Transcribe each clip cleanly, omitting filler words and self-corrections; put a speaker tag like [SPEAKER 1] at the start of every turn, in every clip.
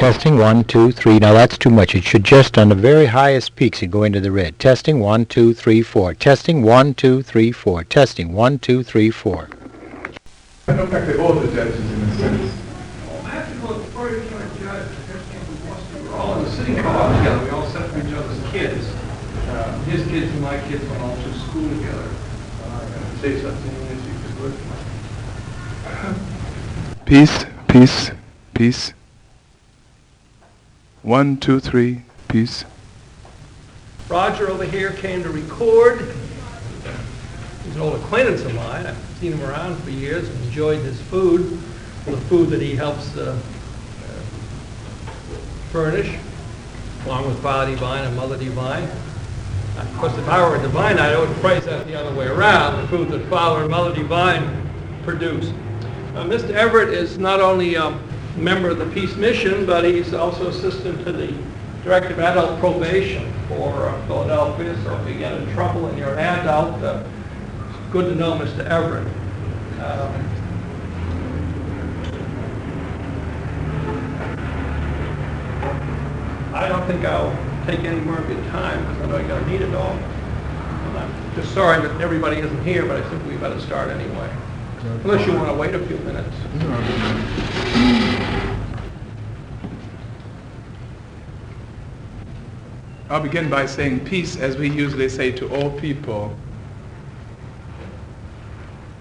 [SPEAKER 1] Testing, 1, 2, 3. Now that's too much. It should just, on the very highest peaks, it go into the red. Testing, 1, 2, 3, 4. Testing, 1, 2, 3, 4. Testing, 1, 2, 3, 4.
[SPEAKER 2] I don't think all the judges in a sense.
[SPEAKER 3] Well, I have to go before you became a judge. We were all in the city co-op together. We all sat for each other's kids. His kids and my kids went all to school together. And say something as you could work.
[SPEAKER 2] Peace, peace, peace. 1, 2, 3, peace.
[SPEAKER 3] Roger over here came to record. He's an old acquaintance of mine. I've seen him around for years and enjoyed his food, the food that he helps furnish, along with Father Divine and Mother Divine. Of course, if I were a divine, I would phrase that the other way around, the food that Father and Mother Divine produce. Mr. Everett is not only a member of the Peace Mission, but he's also assistant to the Director of Adult Probation for Philadelphia, so if you get in trouble and you're an adult, it's good to know Mr. Everett. I don't think I'll take any more of your time because I know you're going to need it all. And I'm just sorry that everybody isn't here, but I think we better start anyway. Unless you want to wait a few minutes.
[SPEAKER 2] I'll begin by saying peace, as we usually say to all people,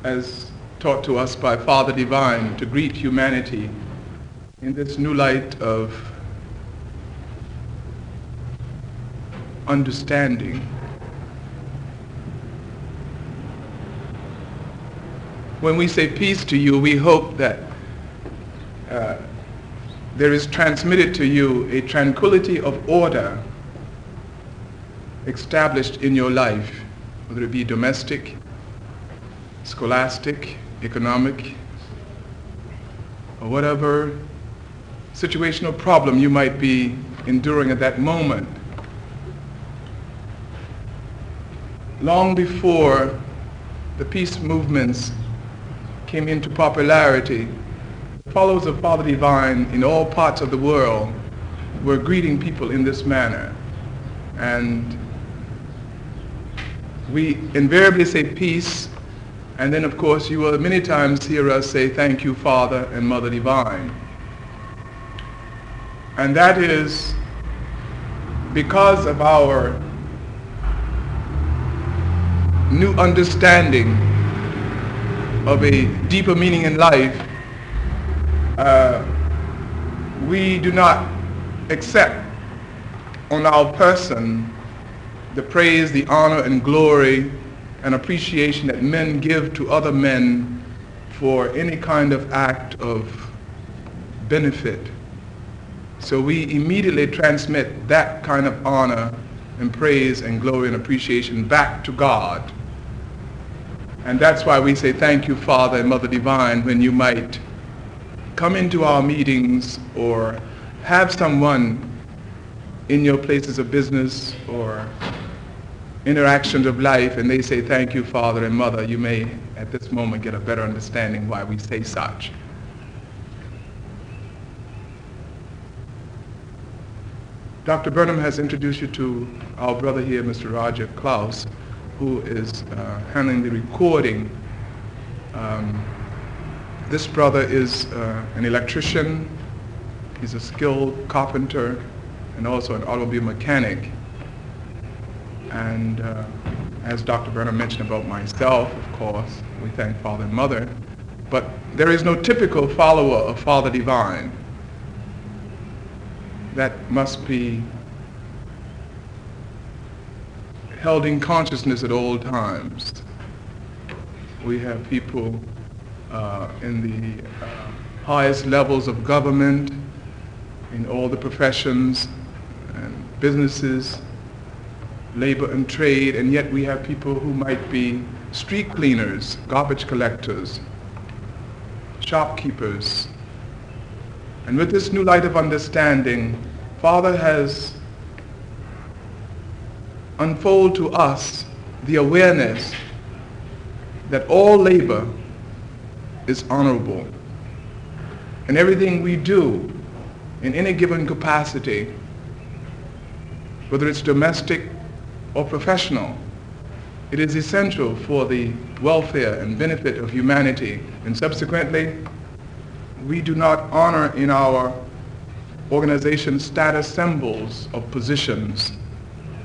[SPEAKER 2] as taught to us by Father Divine, to greet humanity in this new light of understanding. When we say peace to you, we hope that there is transmitted to you a tranquility of order established in your life, whether it be domestic, scholastic, economic, or whatever situational problem you might be enduring at that moment. Long before the peace movements came into popularity, followers of Father Divine in all parts of the world were greeting people in this manner. And we invariably say peace, and then of course you will many times hear us say thank you, Father and Mother Divine. And that is because of our new understanding of a deeper meaning in life. We do not accept on our person the praise, the honor, and glory and appreciation that men give to other men for any kind of act of benefit. So we immediately transmit that kind of honor and praise and glory and appreciation back to God. And that's why we say thank you, Father and Mother Divine, when you might come into our meetings or have someone in your places of business or interactions of life, and they say thank you, Father and Mother. You may at this moment get a better understanding why we say such. Dr. Burnham has introduced you to our brother here, Mr. Roger Klaus, who is handling the recording. This brother is an electrician. He's a skilled carpenter and also an automobile mechanic. And as Dr. Burnham mentioned about myself, of course, we thank Father and Mother. But there is no typical follower of Father Divine. That must be held in consciousness at all times. We have people in the highest levels of government, in all the professions and businesses, labor and trade, and yet we have people who might be street cleaners, garbage collectors, shopkeepers. And with this new light of understanding, Father has unfolded to us the awareness that all labor is honorable, and everything we do in any given capacity, whether it's domestic or professional, it is essential for the welfare and benefit of humanity. And subsequently, we do not honor in our organization status symbols of positions.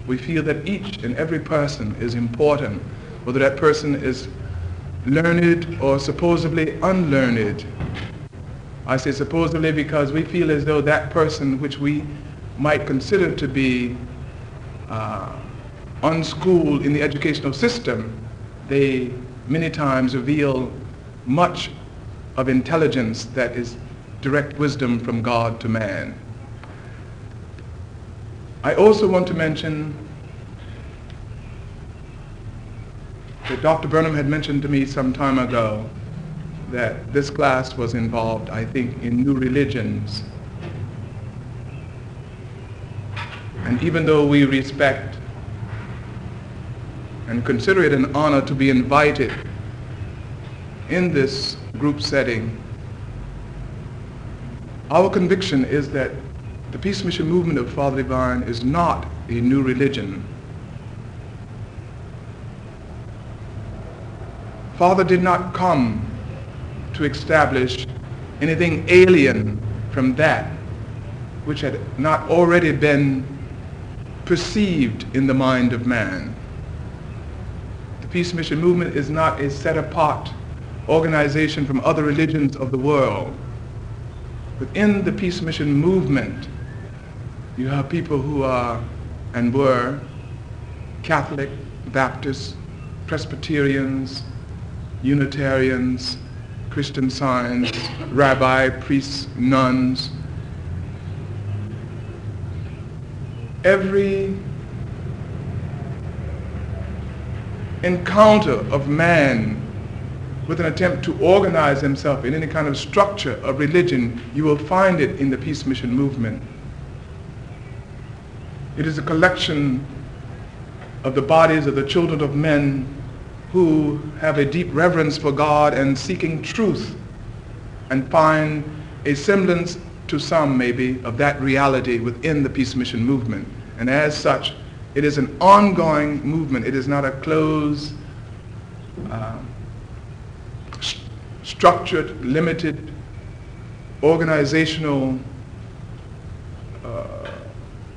[SPEAKER 2] We feel that each and every person is important, whether that person is learned or supposedly unlearned. I say supposedly because we feel as though that person which we might consider to be unschooled in the educational system, they many times reveal much of intelligence that is direct wisdom from God to man. I also want to mention that Dr. Burnham had mentioned to me some time ago that this class was involved, I think, in New Religions. And even though we respect and consider it an honor to be invited in this group setting, our conviction is that the Peace Mission movement of Father Divine is not a new religion. Father did not come to establish anything alien from that which had not already been perceived in the mind of man. The Peace Mission movement is not a set-apart organization from other religions of the world. Within the Peace Mission movement, you have people who are and were Catholic, Baptists, Presbyterians, Unitarians, Christian Science, rabbi, priests, nuns. Every encounter of man with an attempt to organize himself in any kind of structure of religion, you will find it in the Peace Mission movement. It is a collection of the bodies of the children of men who have a deep reverence for God and seeking truth and find a semblance to some maybe of that reality within the Peace Mission movement. And as such, it is an ongoing movement. It is not a closed, structured, limited, organizational,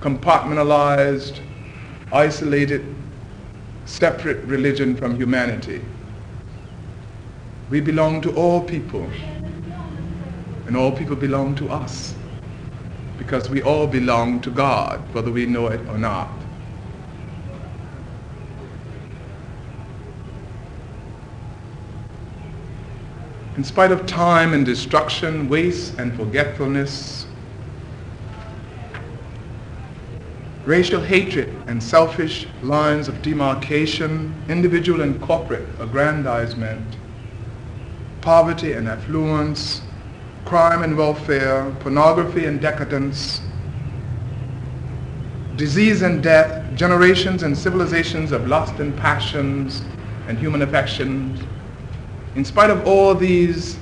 [SPEAKER 2] compartmentalized, isolated, separate religion from humanity. We belong to all people, and all people belong to us, because we all belong to God, whether we know it or not. In spite of time and destruction, waste and forgetfulness, racial hatred and selfish lines of demarcation, individual and corporate aggrandizement, poverty and affluence, crime and welfare, pornography and decadence, disease and death, generations and civilizations of lust and passions and human affections. In spite of all these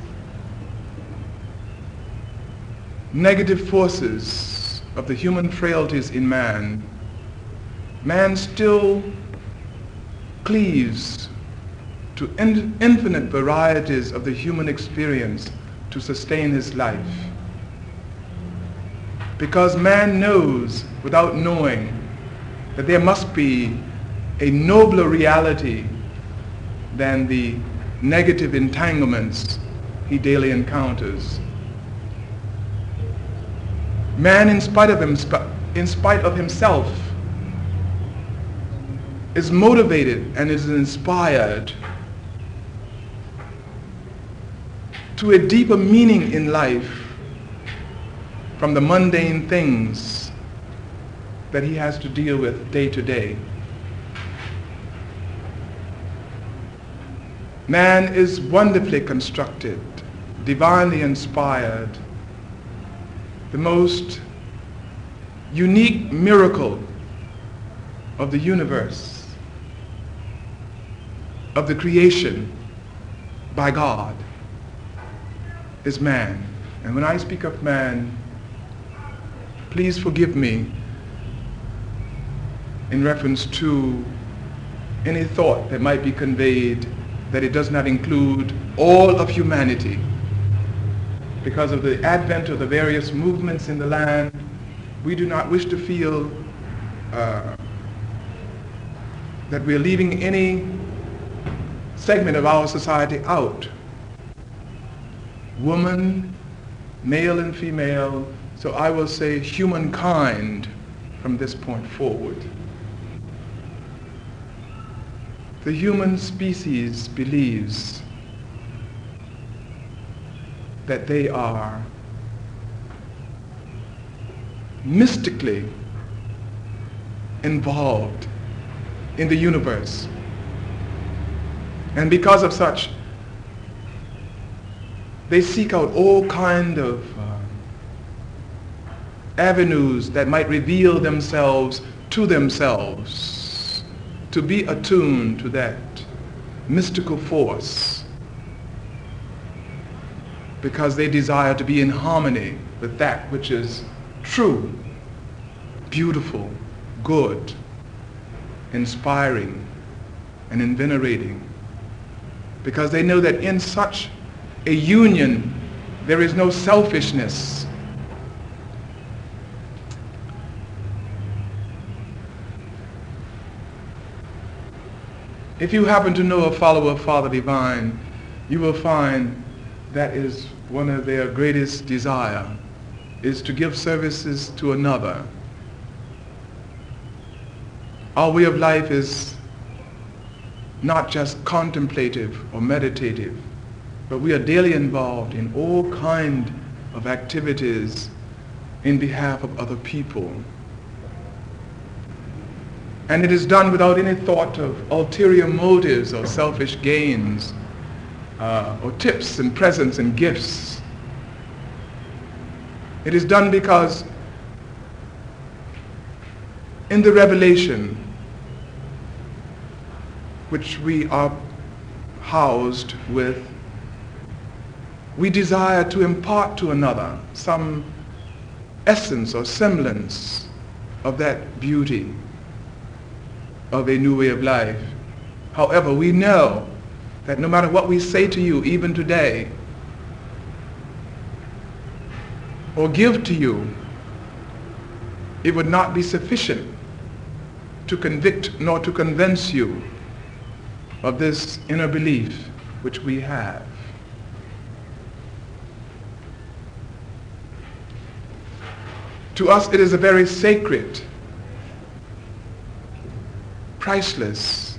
[SPEAKER 2] negative forces of the human frailties in man, man still cleaves to infinite varieties of the human experience to sustain his life. Because man knows, without knowing, that there must be a nobler reality than the negative entanglements he daily encounters. Man, in spite of himself, is motivated and is inspired to a deeper meaning in life from the mundane things that he has to deal with day to day. Man is wonderfully constructed, divinely inspired, the most unique miracle of the universe, of the creation by God, is man. And when I speak of man, please forgive me in reference to any thought that might be conveyed that it does not include all of humanity. Because of the advent of the various movements in the land, we do not wish to feel that we are leaving any segment of our society out. Woman, male and female, so I will say humankind from this point forward. The human species believes that they are mystically involved in the universe. And because of such, they seek out all kind of avenues that might reveal themselves, to be attuned to that mystical force, because they desire to be in harmony with that which is true, beautiful, good, inspiring, and invigorating, because they know that in such a union there is no selfishness. If you happen to know a follower of Father Divine, you will find that is one of their greatest desire, is to give services to another. Our way of life is not just contemplative or meditative, but we are daily involved in all kind of activities in behalf of other people. And it is done without any thought of ulterior motives or selfish gains, or tips and presents and gifts. It is done because in the revelation which we are housed with, we desire to impart to another some essence or semblance of that beauty of a new way of life. However, we know that no matter what we say to you, even today, or give to you, it would not be sufficient to convict nor to convince you of this inner belief which we have. To us, it is a very sacred, priceless,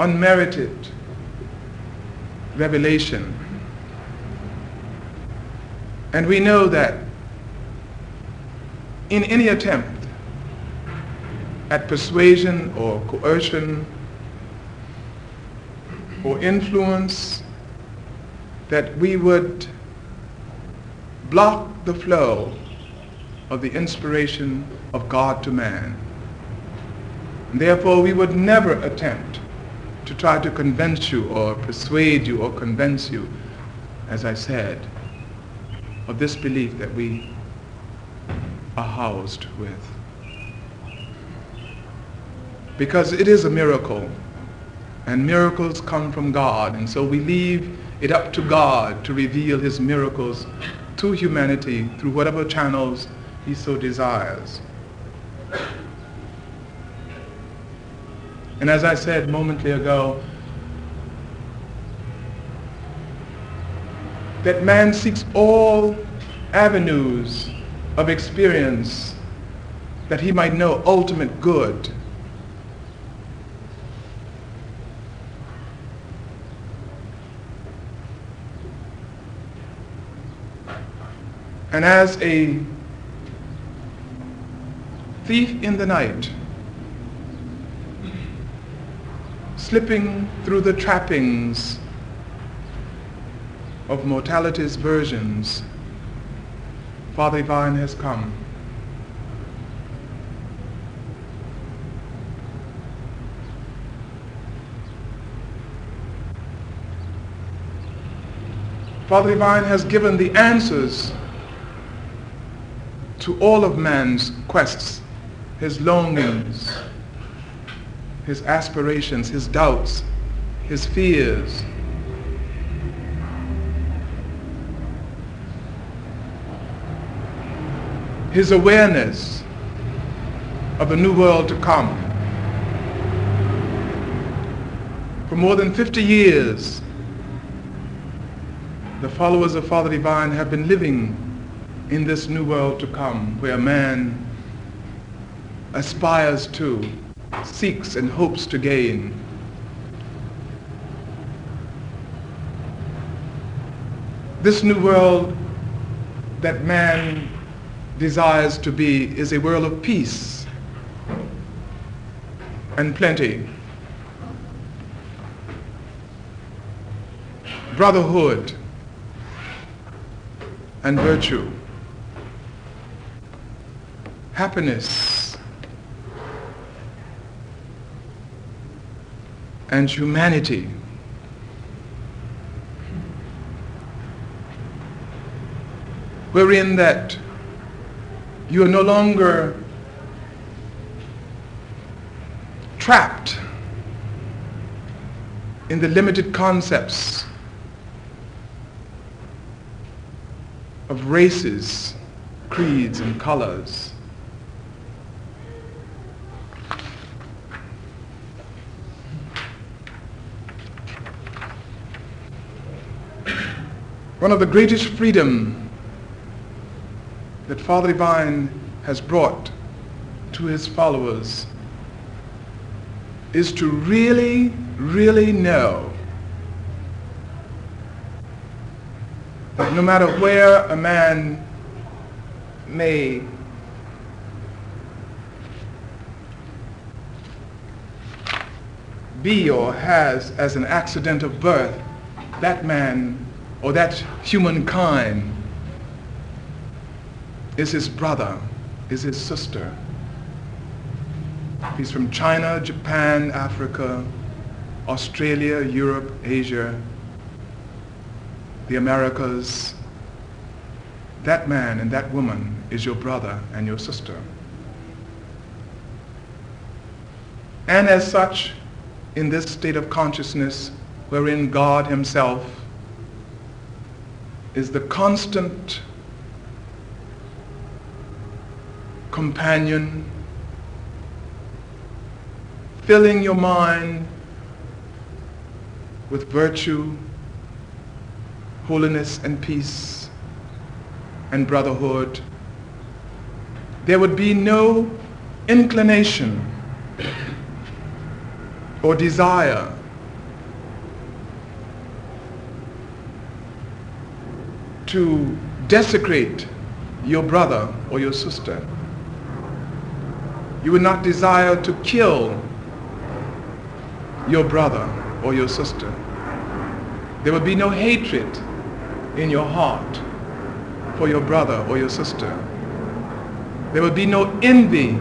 [SPEAKER 2] unmerited revelation. And we know that in any attempt at persuasion or coercion or influence, that we would block the flow of the inspiration of God to man. And therefore, we would never attempt to try to convince you or persuade you or convince you, as I said, of this belief that we are housed with. Because it is a miracle, and miracles come from God, and so we leave it up to God to reveal his miracles to humanity through whatever channels he so desires. And as I said momently ago, that man seeks all avenues of experience that he might know ultimate good. And as a thief in the night, slipping through the trappings of mortality's versions, Father Divine has come. Father Divine has given the answers to all of man's quests, his longings, his aspirations, his doubts, his fears. His awareness of the new world to come. For more than 50 years, the followers of Father Divine have been living in this new world to come, where man aspires to, seeks and hopes to gain. This new world that man desires to be is a world of peace and plenty, brotherhood and virtue, happiness and humanity. Wherein that you are no longer trapped in the limited concepts of races, creeds, and colors. One of the greatest freedom that Father Divine has brought to his followers is to really, really know that no matter where a man may be or has as an accident of birth, that man or that humankind is his brother, is his sister. He's from China, Japan, Africa, Australia, Europe, Asia, the Americas. That man and that woman is your brother and your sister. And as such, in this state of consciousness wherein God himself is the constant companion, filling your mind with virtue, holiness and peace and brotherhood, there would be no inclination or desire to desecrate your brother or your sister. You would not desire to kill your brother or your sister. There would be no hatred in your heart for your brother or your sister. There would be no envy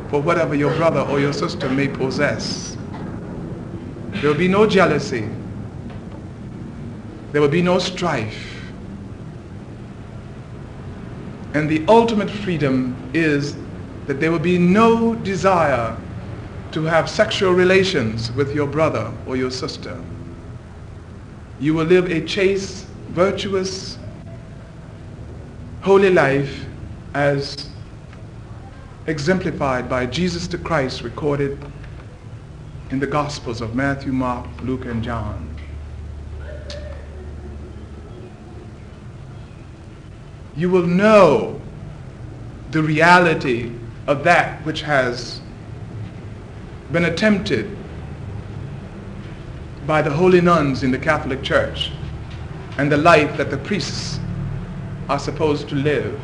[SPEAKER 2] for whatever your brother or your sister may possess. There would be no jealousy. There would be no strife. And the ultimate freedom is that there will be no desire to have sexual relations with your brother or your sister. You will live a chaste, virtuous, holy life as exemplified by Jesus the Christ, recorded in the Gospels of Matthew, Mark, Luke, and John. You will know the reality of that which has been attempted by the holy nuns in the Catholic Church and the life that the priests are supposed to live.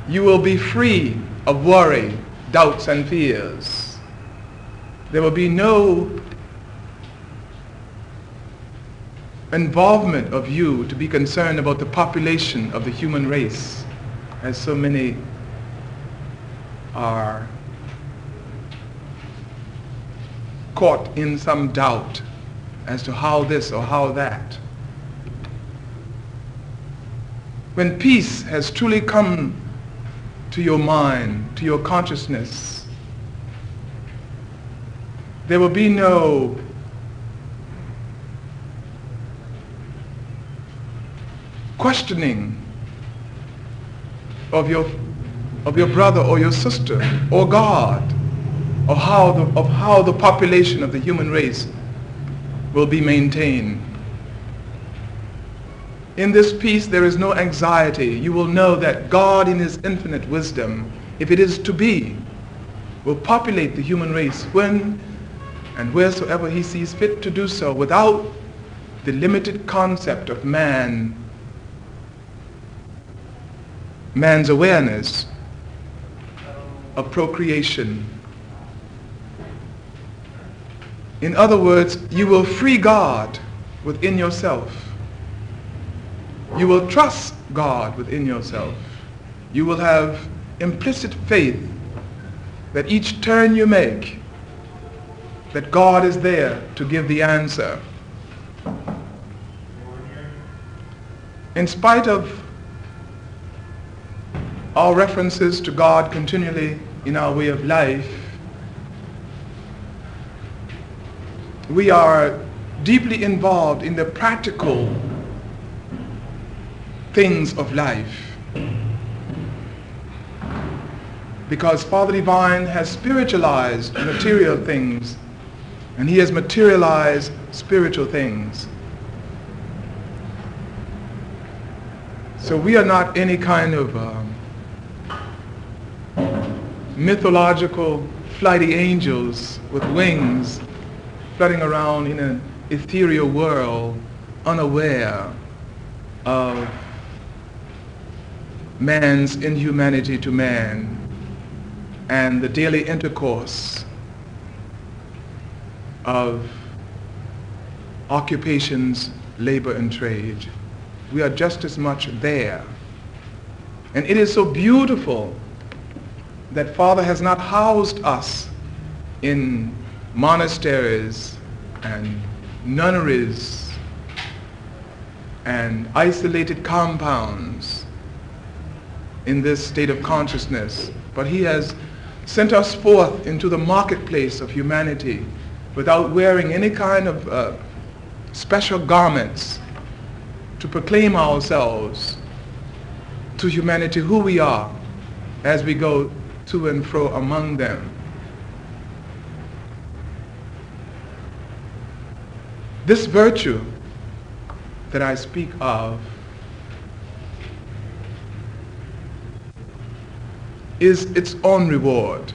[SPEAKER 2] You will be free of worry, doubts, and fears. There will be no involvement of you to be concerned about the population of the human race, as so many are caught in some doubt as to how this or how that. when peace has truly come to your mind, to your consciousness, there will be no questioning of your brother or your sister or God, or how the population of the human race will be maintained. In this peace there is no anxiety. You will know that God in his infinite wisdom, if it is to be, will populate the human race when and wheresoever he sees fit to do so, without the limited concept of man's awareness of procreation. In other words, you will free God within yourself. You will trust God within yourself. You will have implicit faith that each turn you make, that God is there to give the answer. In spite of our references to God continually in our way of life, we are deeply involved in the practical things of life, because Father Divine has spiritualized material things and he has materialized spiritual things. So we are not any kind of mythological flighty angels with wings floating around in an ethereal world, unaware of man's inhumanity to man and the daily intercourse of occupations, labor, and trade. We are just as much there. And it is so beautiful that Father has not housed us in monasteries and nunneries and isolated compounds in this state of consciousness, but he has sent us forth into the marketplace of humanity without wearing any kind of special garments to proclaim ourselves to humanity who we are as we go to and fro among them. This virtue that I speak of is its own reward.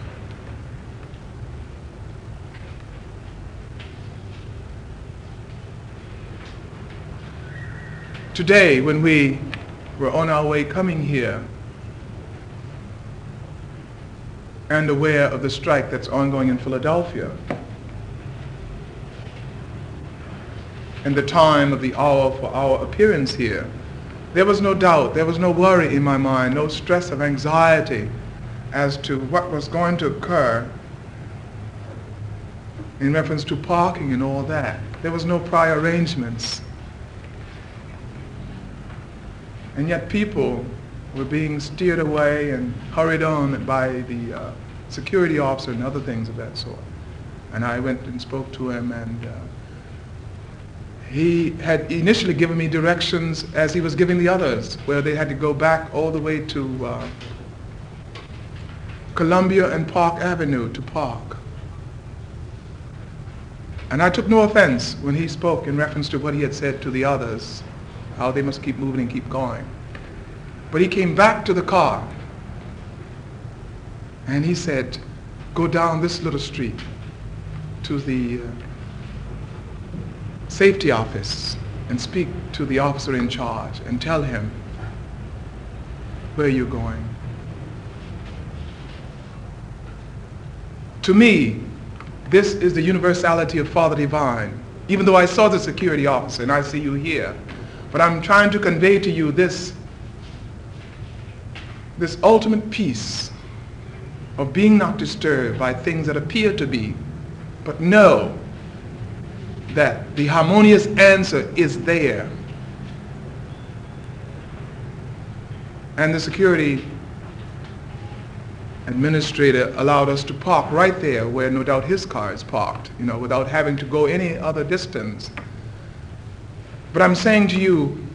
[SPEAKER 2] Today, when we were on our way coming here and aware of the strike that's ongoing in Philadelphia, and the time of the hour for our appearance here, there was no doubt, there was no worry in my mind, no stress of anxiety as to what was going to occur in reference to parking and all that. There was no prior arrangements. And yet people were being steered away and hurried on by the security officer and other things of that sort. And I went and spoke to him, and he had initially given me directions as he was giving the others, where they had to go back all the way to Columbia and Park Avenue to park. And I took no offense when he spoke in reference to what he had said to the others, how they must keep moving and keep going. But he came back to the car and he said, go down this little street to the safety office and speak to the officer in charge and tell him where you're going. To me, this is the universality of Father Divine. Even though I saw the security officer and I see you here, but I'm trying to convey to you this ultimate peace of being not disturbed by things that appear to be, but know that the harmonious answer is there. And the security administrator allowed us to park right there where no doubt his car is parked, without having to go any other distance. But I'm saying to you,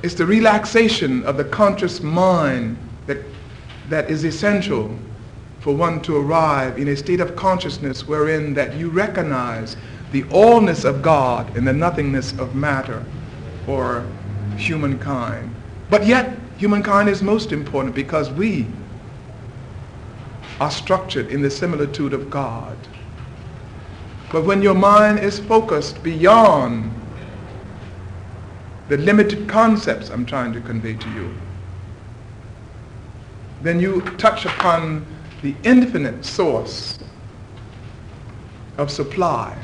[SPEAKER 2] it's the relaxation of the conscious mind that is essential for one to arrive in a state of consciousness wherein that you recognize the allness of God and the nothingness of matter or humankind. But yet, humankind is most important because we are structured in the similitude of God. But when your mind is focused beyond the limited concepts I'm trying to convey to you, then you touch upon the infinite source of supply.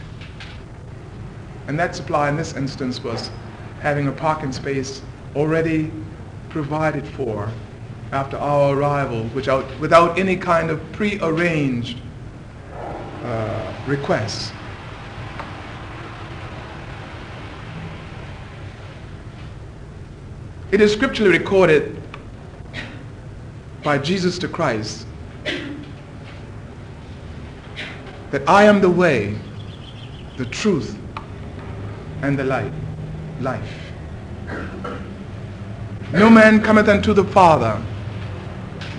[SPEAKER 2] And that supply in this instance was having a parking space already provided for after our arrival without any kind of pre-arranged requests. It is scripturally recorded by Jesus the Christ that I am the way, the truth, and the life. No man cometh unto the Father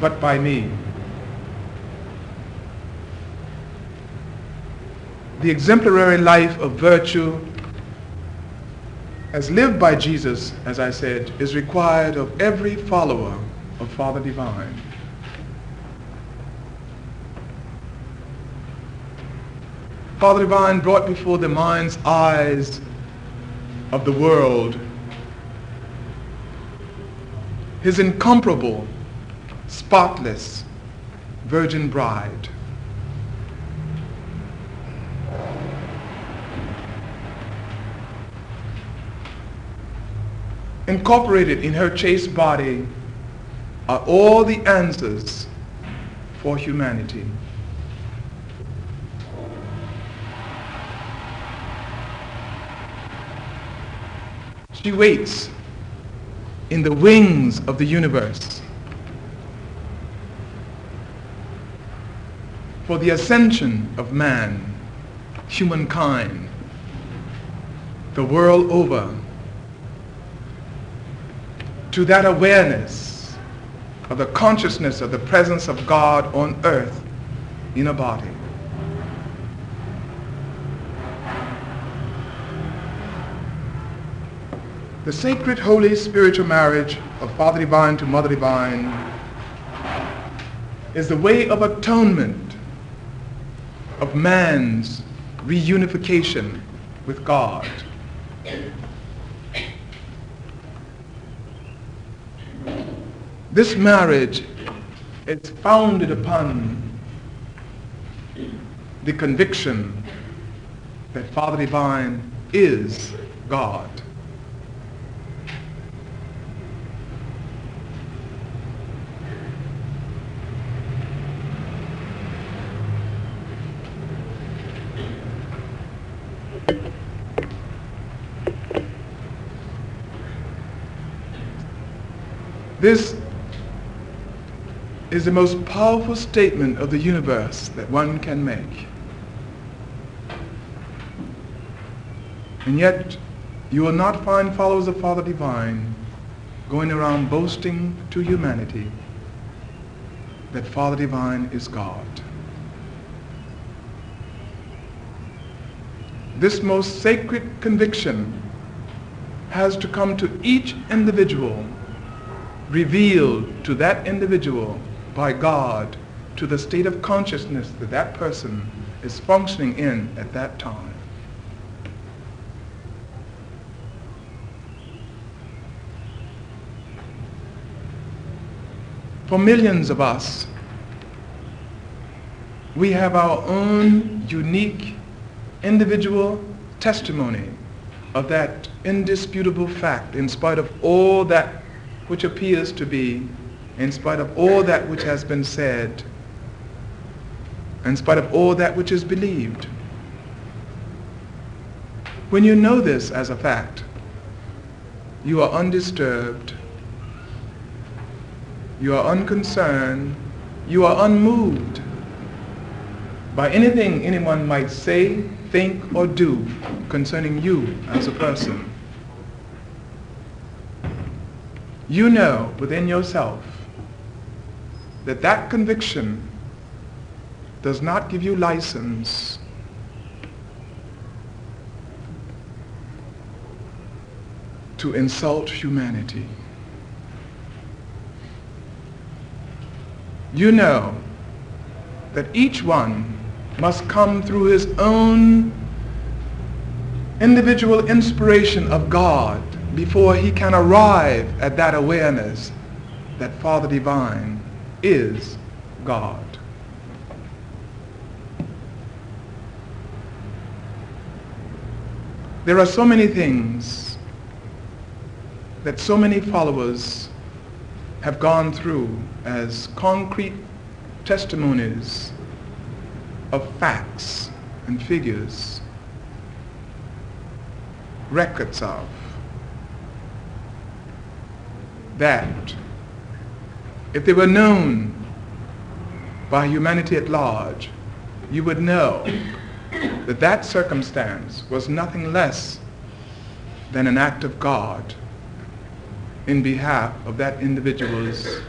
[SPEAKER 2] but by me. The exemplary life of virtue as lived by Jesus, as I said, is required of every follower of Father Divine. Father Divine brought before the mind's eyes of the world his incomparable, spotless virgin bride. Incorporated in her chaste body are all the answers for humanity. She waits in the wings of the universe for the ascension of man, humankind, the world over, to that awareness of the consciousness of the presence of God on earth in a body. The sacred, holy, spiritual marriage of Father Divine to Mother Divine is the way of atonement of man's reunification with God. This marriage is founded upon the conviction that Father Divine is God. This is the most powerful statement of the universe that one can make. And yet, you will not find followers of Father Divine going around boasting to humanity that Father Divine is God. This most sacred conviction has to come to each individual, revealed to that individual by God, to the state of consciousness that that person is functioning in at that time. For millions of us, we have our own unique individual testimony of that indisputable fact, in spite of all that which appears to be, in spite of all that which has been said, in spite of all that which is believed. When you know this as a fact, you are undisturbed, You are unconcerned. You are unmoved by anything anyone might say, think, or do concerning you as a person. You know within yourself that that conviction does not give you license to insult humanity. You know that each one must come through his own individual inspiration of God before he can arrive at that awareness that Father Divine is God. There are so many things that so many followers have gone through as concrete testimonies of facts and figures, records of, that if they were known by humanity at large, you would know that that circumstance was nothing less than an act of God in behalf of that individual's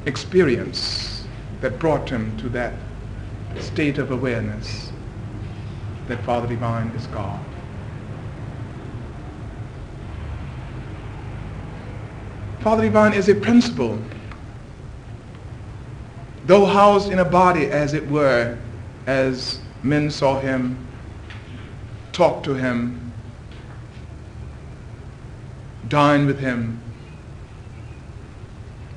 [SPEAKER 2] experience that brought him to that state of awareness that Father Divine is God. Father Divine is a principle, though housed in a body, as it were, as men saw him, talked to him, dined with him.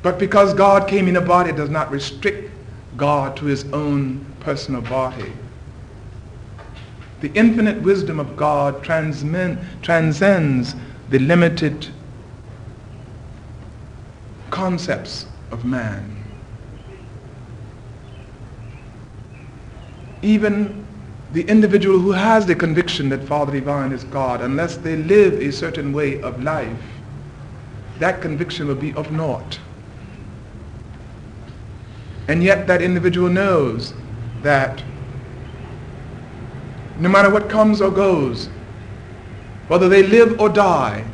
[SPEAKER 2] But because God came in a body, it does not restrict God to his own personal body. The infinite wisdom of God transcends the limited concepts of man. Even the individual who has the conviction that Father Divine is God, unless they live a certain way of life, that conviction will be of naught. And yet that individual knows that no matter what comes or goes, whether they live or die,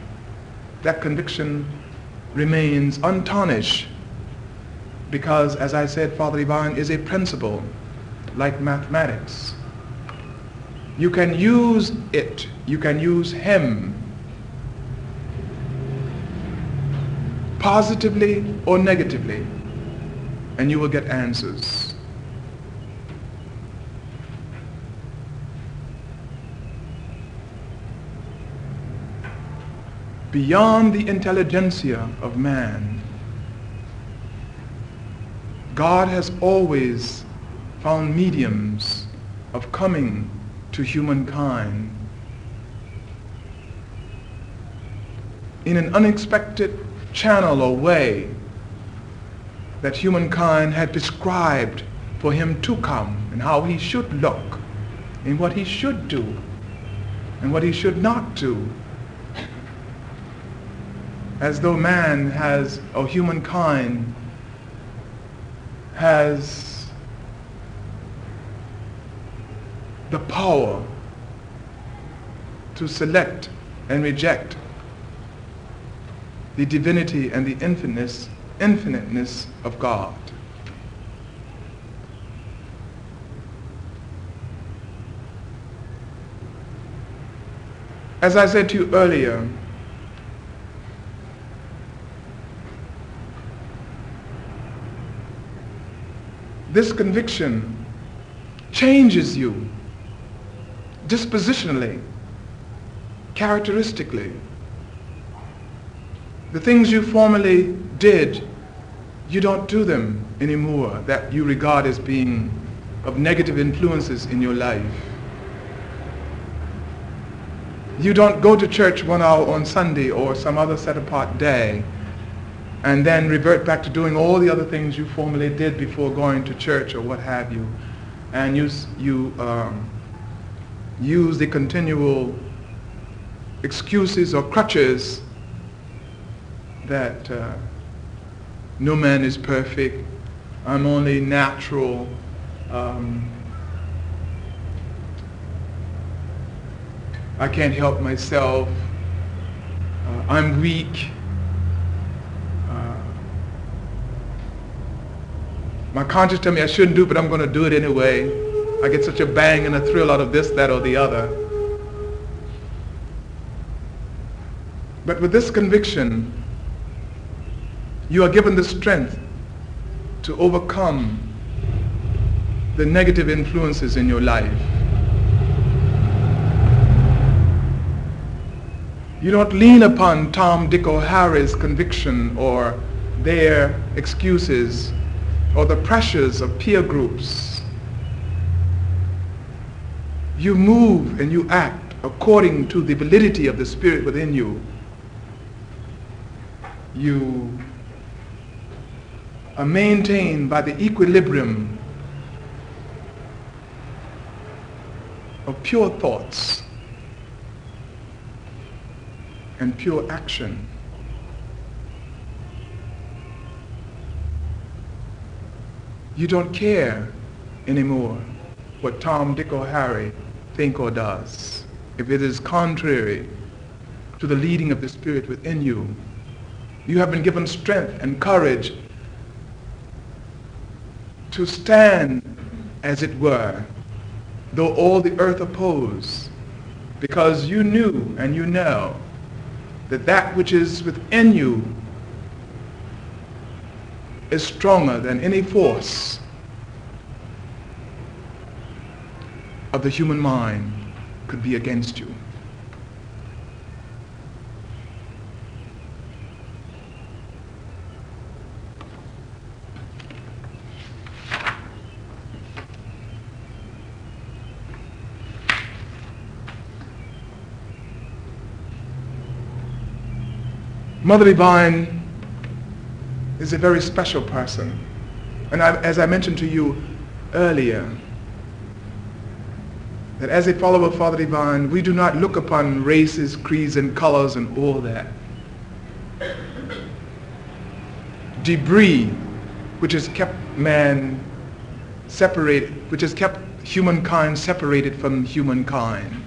[SPEAKER 2] that conviction remains untarnished, because, as I said, Father Divine is a principle like mathematics. You can use it, you can use him positively or negatively, and you will get answers. Beyond the intelligentsia of man, God has always found mediums of coming to humankind in an unexpected channel or way that humankind had prescribed for him to come, and how he should look, and what he should do, and what he should not do. As though man has, or humankind has the power to select and reject the divinity and the infiniteness of God. As I said to you earlier, this conviction changes you dispositionally, characteristically. The things you formerly did, you don't do them anymore, that you regard as being of negative influences in your life. You don't go to church 1 hour on Sunday or some other set-apart day and then revert back to doing all the other things you formerly did before going to church or what have you, and you use the continual excuses or crutches that no man is perfect, I'm only natural, I can't help myself, I'm weak, my conscience tells me I shouldn't do it, but I'm going to do it anyway. I get such a bang and a thrill out of this, that, or the other. But with this conviction, you are given the strength to overcome the negative influences in your life. You don't lean upon Tom, Dick, or Harry's conviction or their excuses or the pressures of peer groups. You move and you act according to the validity of the Spirit within you. You are maintained by the equilibrium of pure thoughts and pure action. You don't care anymore what Tom, Dick, or Harry think or does. If it is contrary to the leading of the Spirit within you, you have been given strength and courage to stand, as it were, though all the earth oppose, because you knew and you know that that which is within you is stronger than any force of the human mind could be against you. Mother Divine is a very special person. And as I mentioned to you earlier, that as a follower of Father Divine, we do not look upon races, creeds, and colors and all that debris which has kept man separated, which has kept humankind separated from humankind.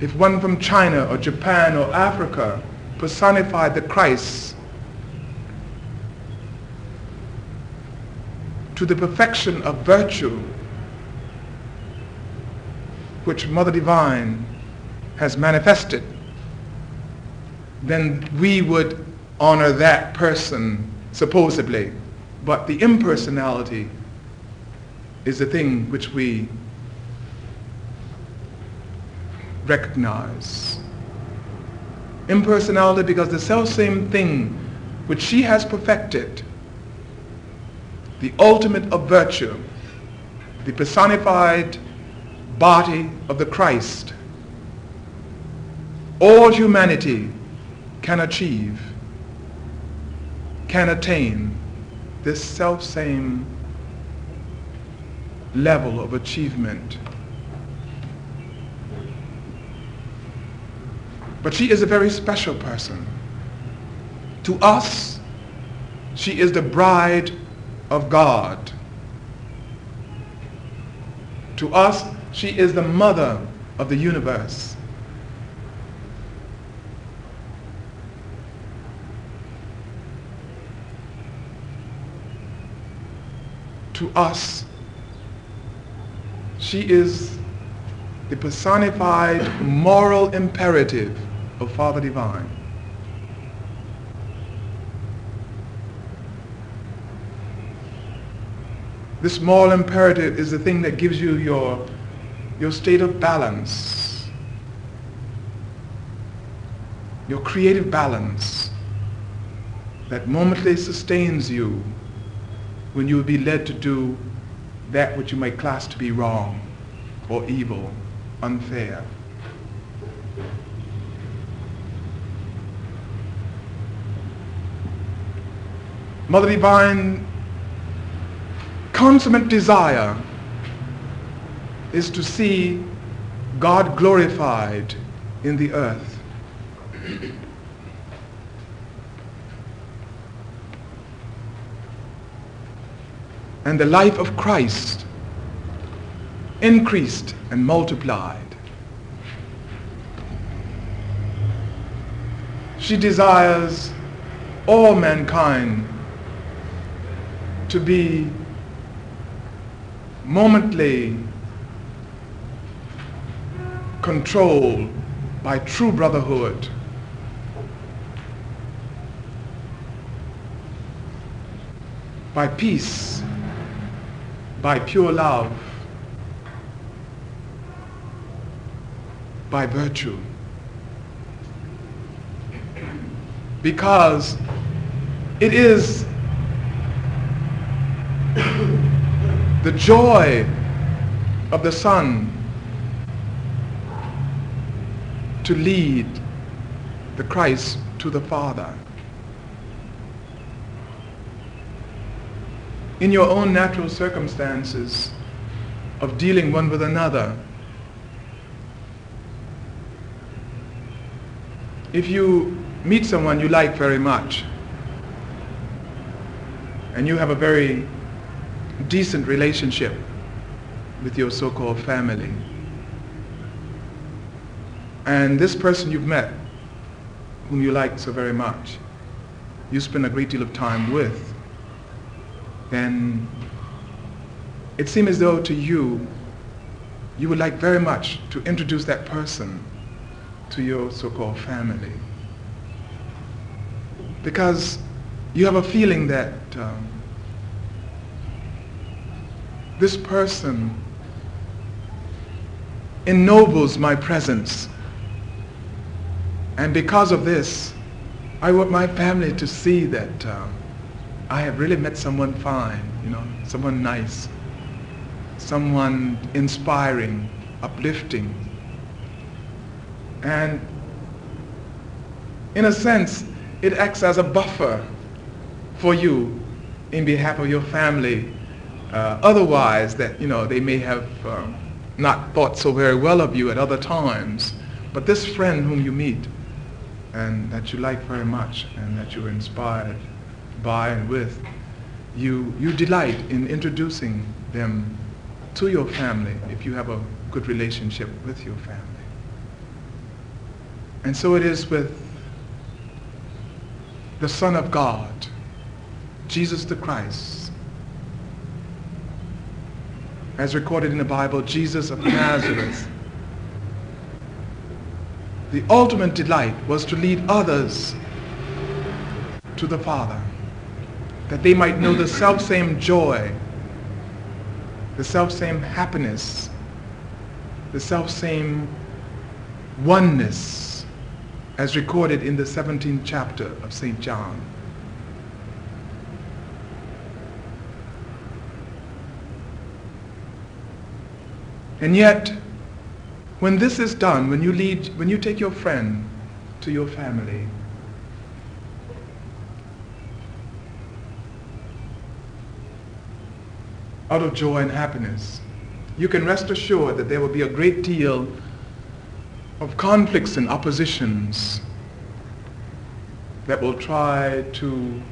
[SPEAKER 2] If one from China or Japan or Africa personified the Christ to the perfection of virtue which Mother Divine has manifested, then we would honor that person supposedly. But the impersonality is the thing which we recognize. Impersonality because the self-same thing which she has perfected, the ultimate of virtue, the personified body of the Christ, all humanity can achieve, can attain this self-same level of achievement. But she is a very special person. To us, she is the bride of God. To us, she is the mother of the universe. To us, she is the personified moral imperative of Father Divine. This moral imperative is the thing that gives you your state of balance, your creative balance that momently sustains you when you would be led to do that which you might class to be wrong or evil, unfair. Mother Divine, consummate desire is to see God glorified in the earth. And the life of Christ increased and multiplied. She desires all mankind to be momently controlled by true brotherhood, by peace, by pure love, by virtue. Because it is the joy of the Son to lead the Christ to the Father. In your own natural circumstances of dealing one with another, if you meet someone you like very much and you have a very decent relationship with your so-called family, and this person you've met, whom you like so very much, you spend a great deal of time with, then it seems as though to you, you would like very much to introduce that person to your so-called family. Because you have a feeling that this person ennobles my presence. And because of this, I want my family to see that I have really met someone fine, someone nice, someone inspiring, uplifting. And in a sense, it acts as a buffer for you in behalf of your family. Otherwise, that they may have not thought so very well of you at other times. But this friend whom you meet and that you like very much and that you're inspired by and with, you delight in introducing them to your family if you have a good relationship with your family. And so it is with the Son of God, Jesus the Christ. As recorded in the Bible, Jesus of Nazareth. The ultimate delight was to lead others to the Father, that they might know the selfsame joy, the selfsame happiness, the selfsame oneness, as recorded in the 17th chapter of St. John. And yet, when this is done, when you take your friend to your family, out of joy and happiness, you can rest assured that there will be a great deal of conflicts and oppositions that will try to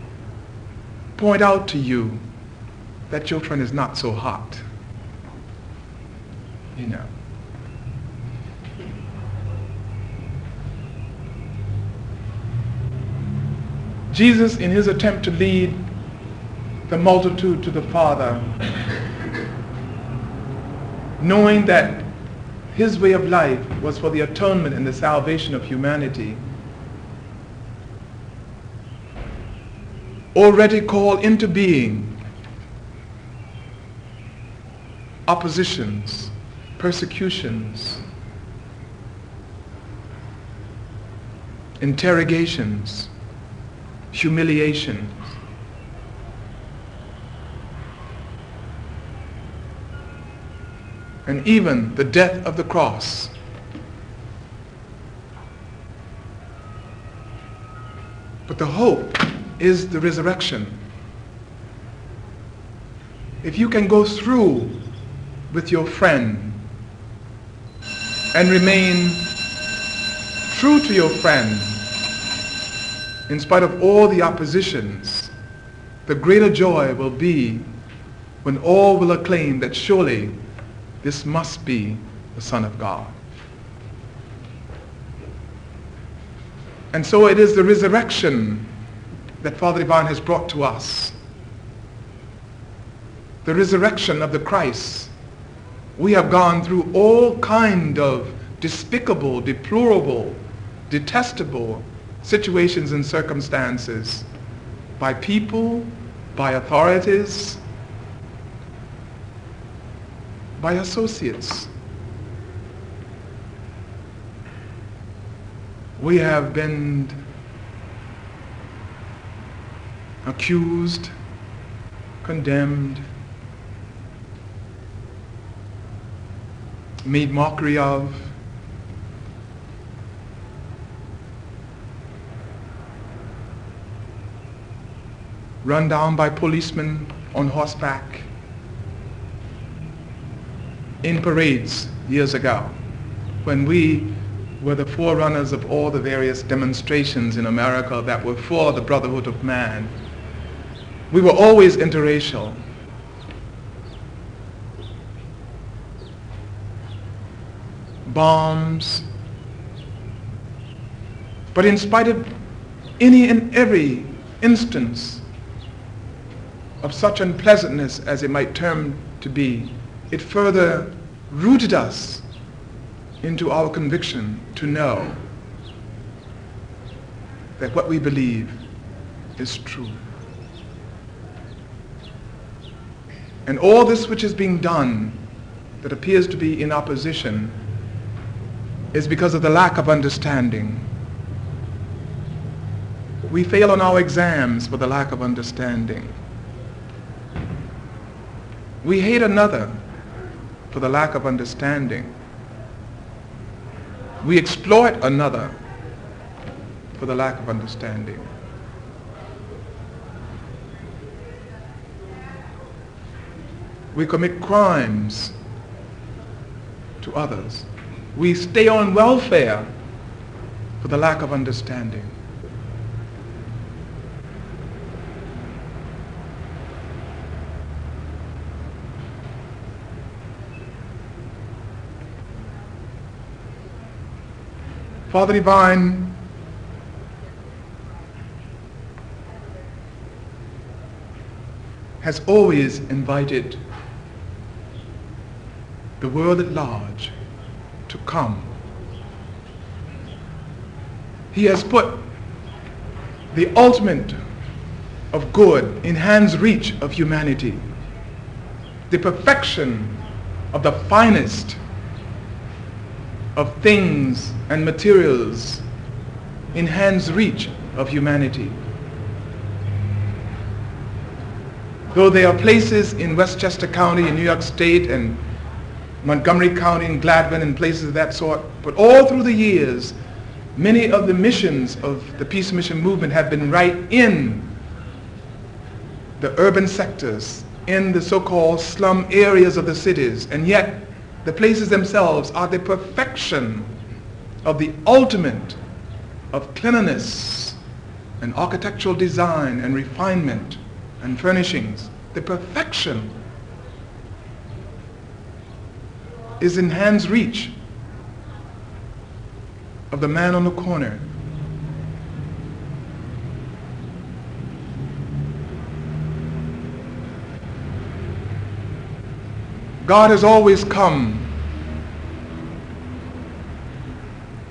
[SPEAKER 2] point out to you that your friend is not so hot. Jesus, in his attempt to lead the multitude to the Father, knowing that his way of life was for the atonement and the salvation of humanity, already called into being oppositions, persecutions, interrogations, humiliations. And even the death of the cross. But the hope is the resurrection. If you can go through with your friend and remain true to your friend in spite of all the oppositions, the greater joy will be when all will acclaim that surely this must be the Son of God. And so it is the resurrection that Father Divine has brought to us. The resurrection of the Christ. We have gone through all kind of despicable, deplorable, detestable situations and circumstances by people, by authorities, by associates. We have been accused, condemned, made mockery of, run down by policemen on horseback in parades years ago when we were the forerunners of all the various demonstrations in America that were for the brotherhood of man. We were always interracial. Bombs. But in spite of any and every instance of such unpleasantness as it might term to be, it further rooted us into our conviction to know that what we believe is true. And all this which is being done that appears to be in opposition is because of the lack of understanding. We fail on our exams for the lack of understanding. We hate another for the lack of understanding. We exploit another for the lack of understanding. We commit crimes to others. We stay on welfare for the lack of understanding. Father Divine has always invited the world at large to come. He has put the ultimate of good in hand's reach of humanity, the perfection of the finest of things and materials in hand's reach of humanity. Though there are places in Westchester County in New York State and Montgomery County and Gladwin and places of that sort, but all through the years, many of the missions of the Peace Mission movement have been right in the urban sectors, in the so-called slum areas of the cities, and yet the places themselves are the perfection of the ultimate of cleanliness and architectural design and refinement and furnishings. The perfection is in hand's reach of the man on the corner. God has always come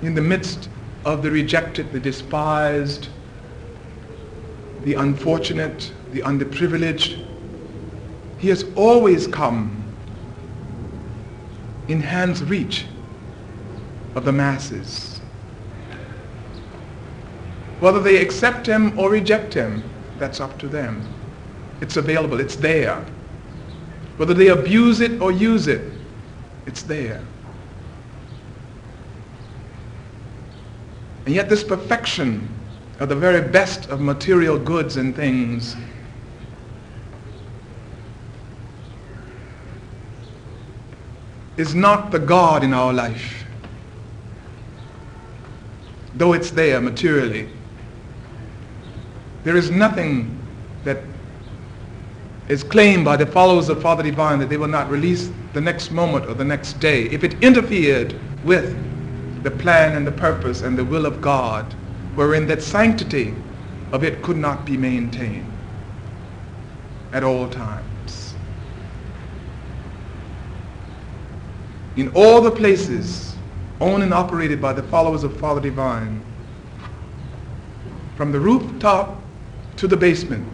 [SPEAKER 2] in the midst of the rejected, the despised, the unfortunate, the underprivileged. He has always come in hand's reach of the masses. Whether they accept him or reject him, that's up to them. It's available, it's there. Whether they abuse it or use it, it's there. And yet this perfection of the very best of material goods and things is not the God in our life. though it's there materially. There is nothing that is claimed by the followers of Father Divine that they will not release the next moment or the next day if it interfered with the plan and the purpose and the will of God, wherein that sanctity of it could not be maintained at all times. In all the places owned and operated by the followers of Father Divine, from the rooftop to the basement,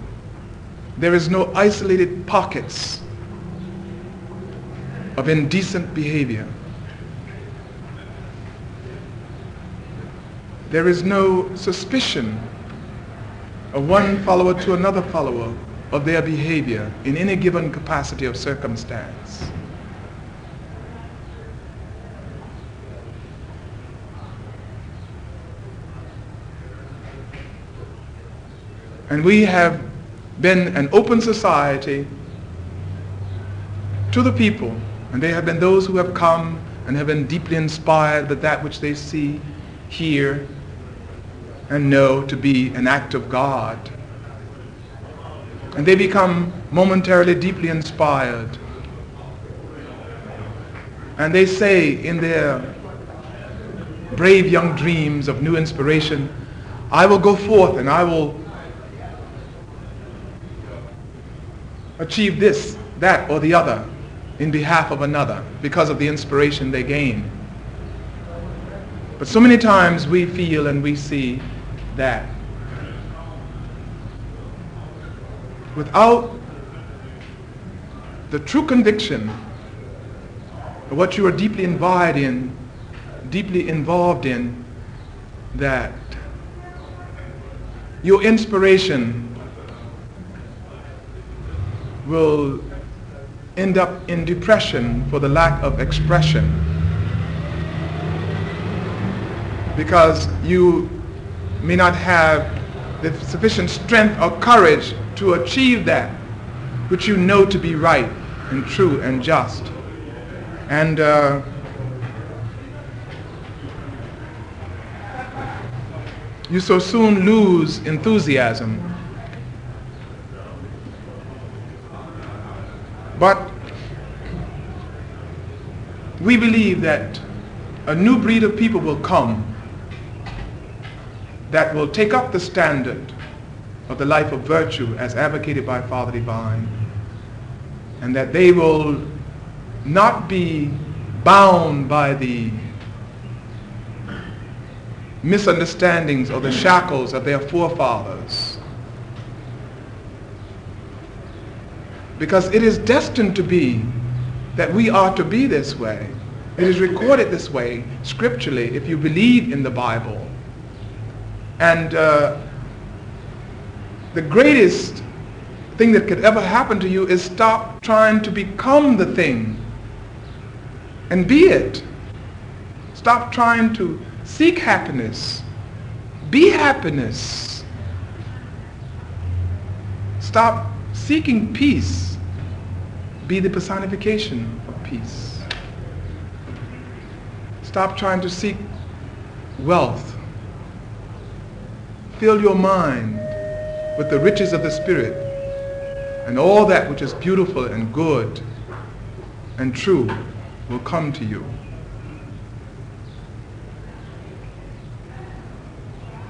[SPEAKER 2] there is no isolated pockets of indecent behavior. There is no suspicion of one follower to another follower of their behavior in any given capacity of circumstance. And we have been an open society to the people, and they have been those who have come and have been deeply inspired by that which they see, hear, and know to be an act of God. And they become momentarily deeply inspired. And they say in their brave young dreams of new inspiration, I will go forth and I will achieve this, that, or the other in behalf of another because of the inspiration they gain. But so many times we feel and we see that without the true conviction of what you are deeply involved in, that your inspiration will end up in depression for the lack of expression, because you may not have the sufficient strength or courage to achieve that which you know to be right and true and just. And you so soon lose enthusiasm. But we believe that a new breed of people will come that will take up the standard of the life of virtue as advocated by Father Divine, and that they will not be bound by the misunderstandings or the shackles of their forefathers, because it is destined to be that we are to be this way. It is recorded this way scripturally if you believe in the Bible. And the greatest thing that could ever happen to you is stop trying to become the thing and be it. Stop trying to seek happiness. Be happiness. Stop seeking peace. Be the personification of peace. Stop trying to seek wealth. Fill your mind with the riches of the Spirit, and all that which is beautiful and good and true will come to you.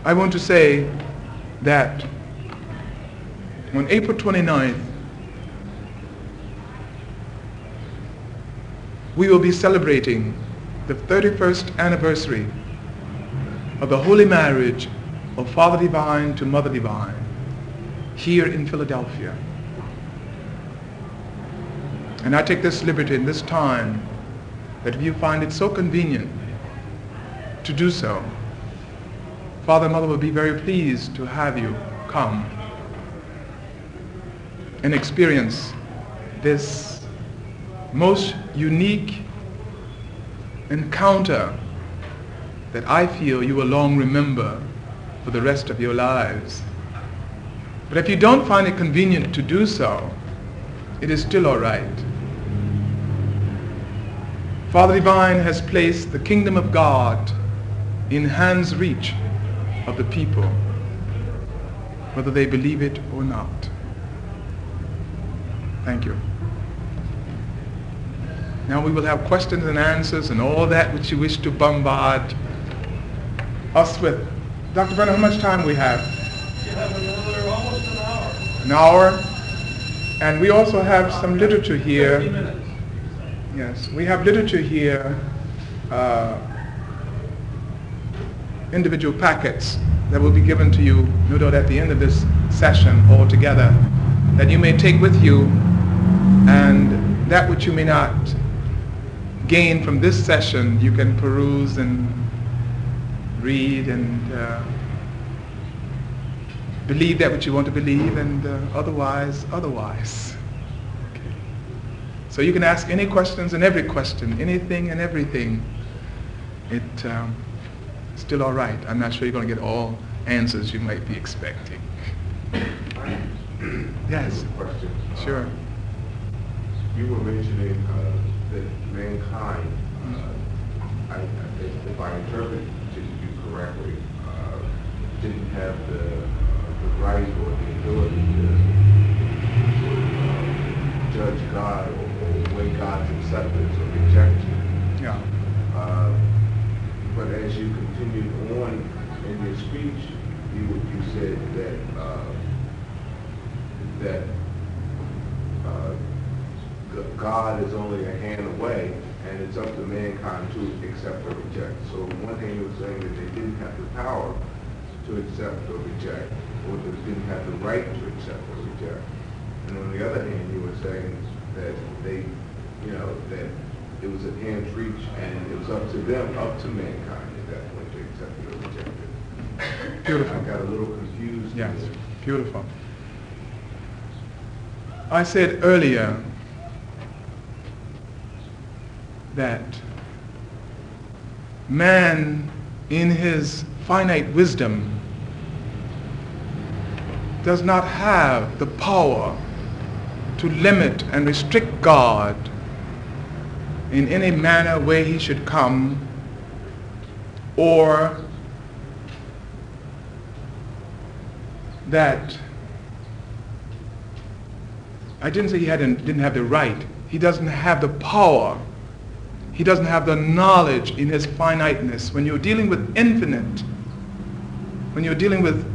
[SPEAKER 2] I want to say that on April 29th, we will be celebrating the 31st anniversary of the holy marriage of Father Divine to Mother Divine here in Philadelphia. And I take this liberty in this time that if you find it so convenient to do so, Father and Mother will be very pleased to have you come and experience this most unique encounter that I feel you will long remember for the rest of your lives. But if you don't find it convenient to do so, it is still all right. Father Divine has placed the kingdom of God in hand's reach of the people, whether they believe it or not. Thank you. Now we will have questions and answers and all that which you wish to bombard us with. Dr. Burnham, how much time we have?
[SPEAKER 3] You have another almost an hour.
[SPEAKER 2] An hour. And we also have some literature
[SPEAKER 3] 50
[SPEAKER 2] here.
[SPEAKER 3] minutes.
[SPEAKER 2] Yes, we have literature here, individual packets that will be given to you, no doubt at the end of this session altogether, that you may take with you, and that which you may not gain from this session, you can peruse and read and believe that which you want to believe, and otherwise. Okay. So you can ask any questions and every question, anything and everything. It's still all right. I'm not sure you're going to get all answers you might be expecting. Yes.
[SPEAKER 4] Question.
[SPEAKER 2] Sure.
[SPEAKER 4] You were mentioning that mankind, if I interpreted you correctly, didn't have the right or the ability to judge God or weigh God's acceptance or rejection.
[SPEAKER 2] Yeah.
[SPEAKER 4] But as you continued on in your speech, you said that God is only a hand away, and it's up to mankind to accept or reject. So on one hand, you were saying that they didn't have the power to accept or reject, or they didn't have the right to accept or reject. And on the other hand, you were saying that they, that it was at hand's reach, and it was up to them, up to mankind at that point to accept it or reject it.
[SPEAKER 2] Beautiful.
[SPEAKER 4] I got a little confused.
[SPEAKER 2] Yes. Beautiful. I said earlier that man, in his finite wisdom, does not have the power to limit and restrict God in any manner where he should come, or that I didn't say he didn't have the right. He doesn't have the power. He doesn't have the knowledge in his finiteness. When you're dealing with infinite, when you're dealing with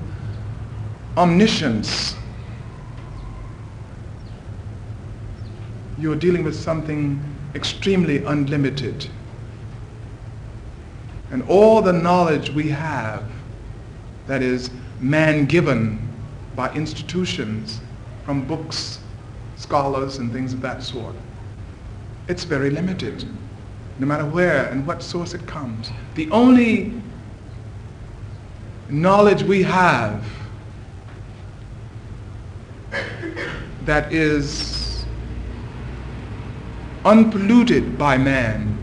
[SPEAKER 2] omniscience, you're dealing with something extremely unlimited. And all the knowledge we have, that is man-given by institutions, from books, scholars, and things of that sort, it's very limited, no matter where and what source it comes. The only knowledge we have that is unpolluted by man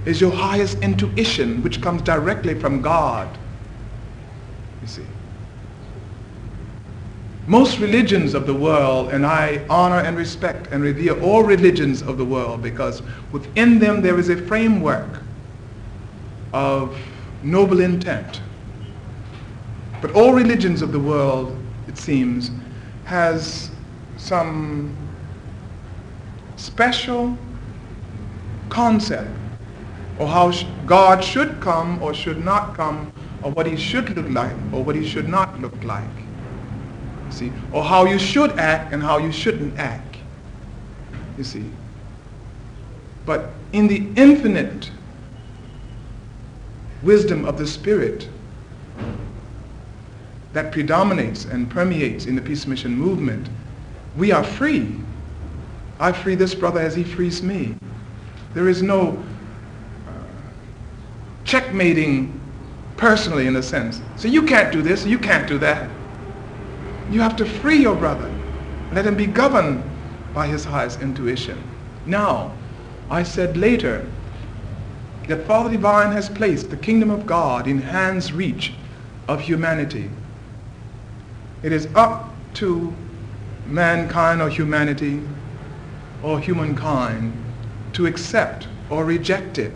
[SPEAKER 2] is your highest intuition, which comes directly from God. You see, most religions of the world, and I honor and respect and revere all religions of the world, because within them there is a framework of noble intent. But all religions of the world, it seems, has some special concept or how God should come or should not come, or what he should look like or what he should not look like. See, or how you should act and how you shouldn't act. You see. But in the infinite wisdom of the Spirit that predominates and permeates in the Peace Mission movement, we are free. I free this brother as he frees me. There is no checkmating personally, in a sense. So you can't do this, you can't do that. You have to free your brother. Let him be governed by his highest intuition. Now, I said later that Father Divine has placed the kingdom of God in hand's reach of humanity. It is up to mankind or humanity or humankind to accept or reject it.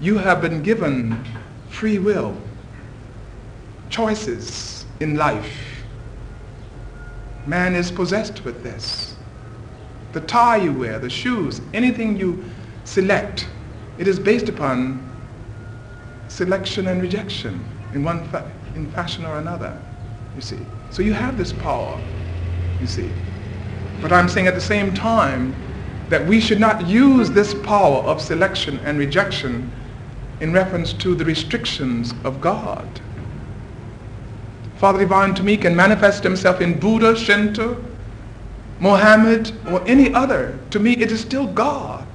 [SPEAKER 2] You have been given free will. choices in life. Man is possessed with this. The tie you wear, the shoes, anything you select, it is based upon selection and rejection in fashion or another, you see. So you have this power, you see. But I'm saying at the same time that we should not use this power of selection and rejection in reference to the restrictions of God. Father Divine to me can manifest himself in Buddha, Shinto, Mohammed, or any other. To me, it is still God.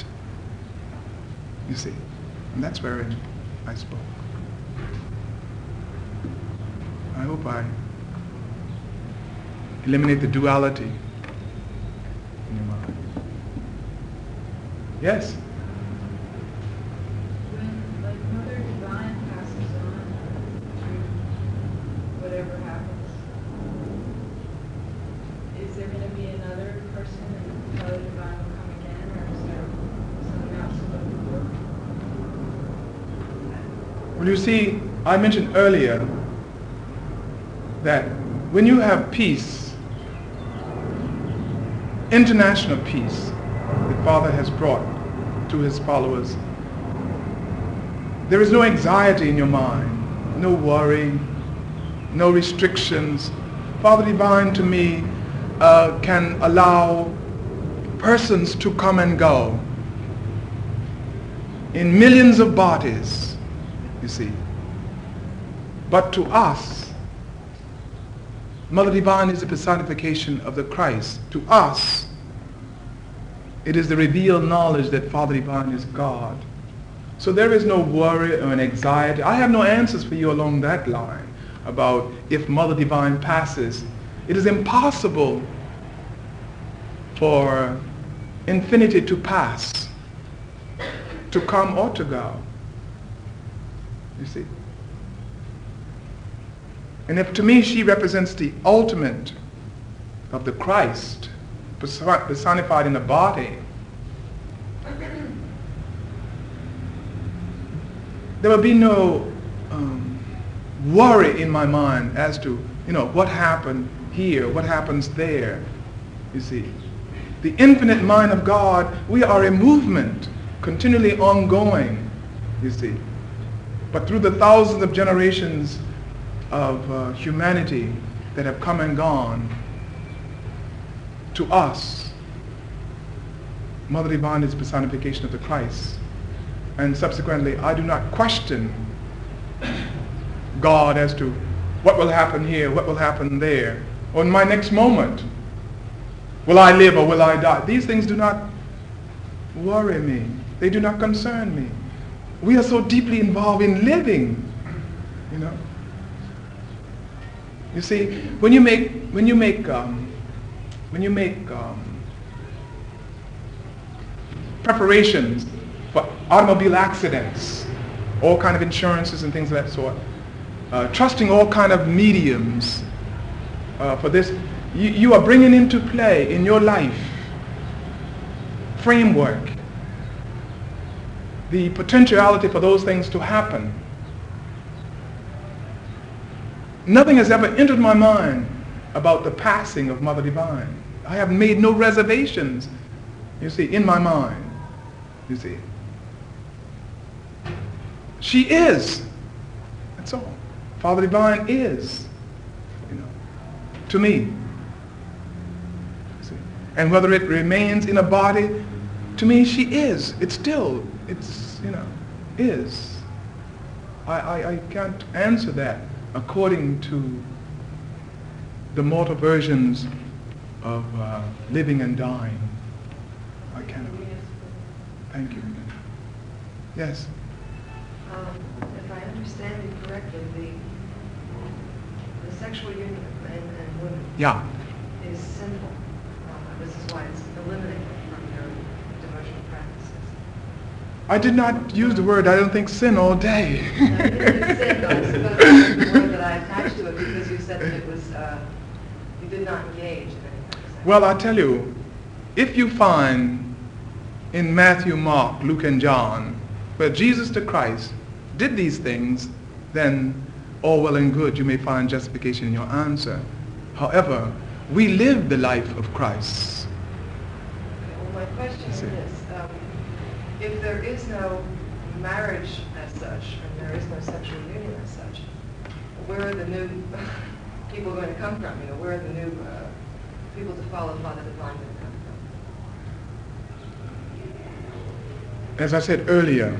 [SPEAKER 2] You see, and that's wherein I spoke. I hope I eliminate the duality in your mind. Yes?
[SPEAKER 5] When, like, Mother Divine passes on through whatever happens, is there going to be another person and Mother Divine will come again, or is there something else to look for?
[SPEAKER 2] Well, you see, I mentioned earlier that when you have peace, international peace, that Father has brought to his followers, there is no anxiety in your mind, no worry, no restrictions. Father Divine to me can allow persons to come and go in millions of bodies, you see. But to us, Mother Divine is the personification of the Christ. To us, it is the revealed knowledge that Father Divine is God. So there is no worry or an anxiety. I have no answers for you along that line about if Mother Divine passes. It is impossible for infinity to pass, to come or to go. You see? And if to me she represents the ultimate of the Christ, personified in a body, there will be no worry in my mind as to, what happened here, what happens there, you see. The infinite mind of God, we are a movement, continually ongoing, you see. But through the thousands of generations of humanity that have come and gone, to us, Mother Divine is personification of the Christ. And subsequently, I do not question God as to what will happen here, what will happen there, or in my next moment, will I live or will I die? These things do not worry me. They do not concern me. We are so deeply involved in living, You see, when you make preparations for automobile accidents, all kind of insurances and things of that sort, trusting all kind of mediums for this, you are bringing into play in your life framework the potentiality for those things to happen. Nothing has ever entered my mind about the passing of Mother Divine. I have made no reservations, you see, in my mind, you see. She is. That's all. Father Divine is, to me. See? And whether it remains in a body, to me she is. It's, is. I can't answer that according to the mortal versions of living and dying. I cannot. Thank you. Yes?
[SPEAKER 6] If I understand you correctly, the sexual union of men and women is sinful. This is why it's eliminated from their devotional practices.
[SPEAKER 2] I did not use the word, I don't think, sin all day.
[SPEAKER 6] No, you didn't say though, it's the word that I attached to it because you said that it was, you did not engage in anything.
[SPEAKER 2] Well, I tell you, if you find in Matthew, Mark, Luke, and John, where Jesus the Christ did these things, then all well and good. You may find justification in your answer. However, we live the life of Christ.
[SPEAKER 6] Well, my question is this. If there is no marriage as such, and there is no sexual union as such, where are the new people going to come from? Where are the new people to follow Father Divine going to come from?
[SPEAKER 2] As I said earlier,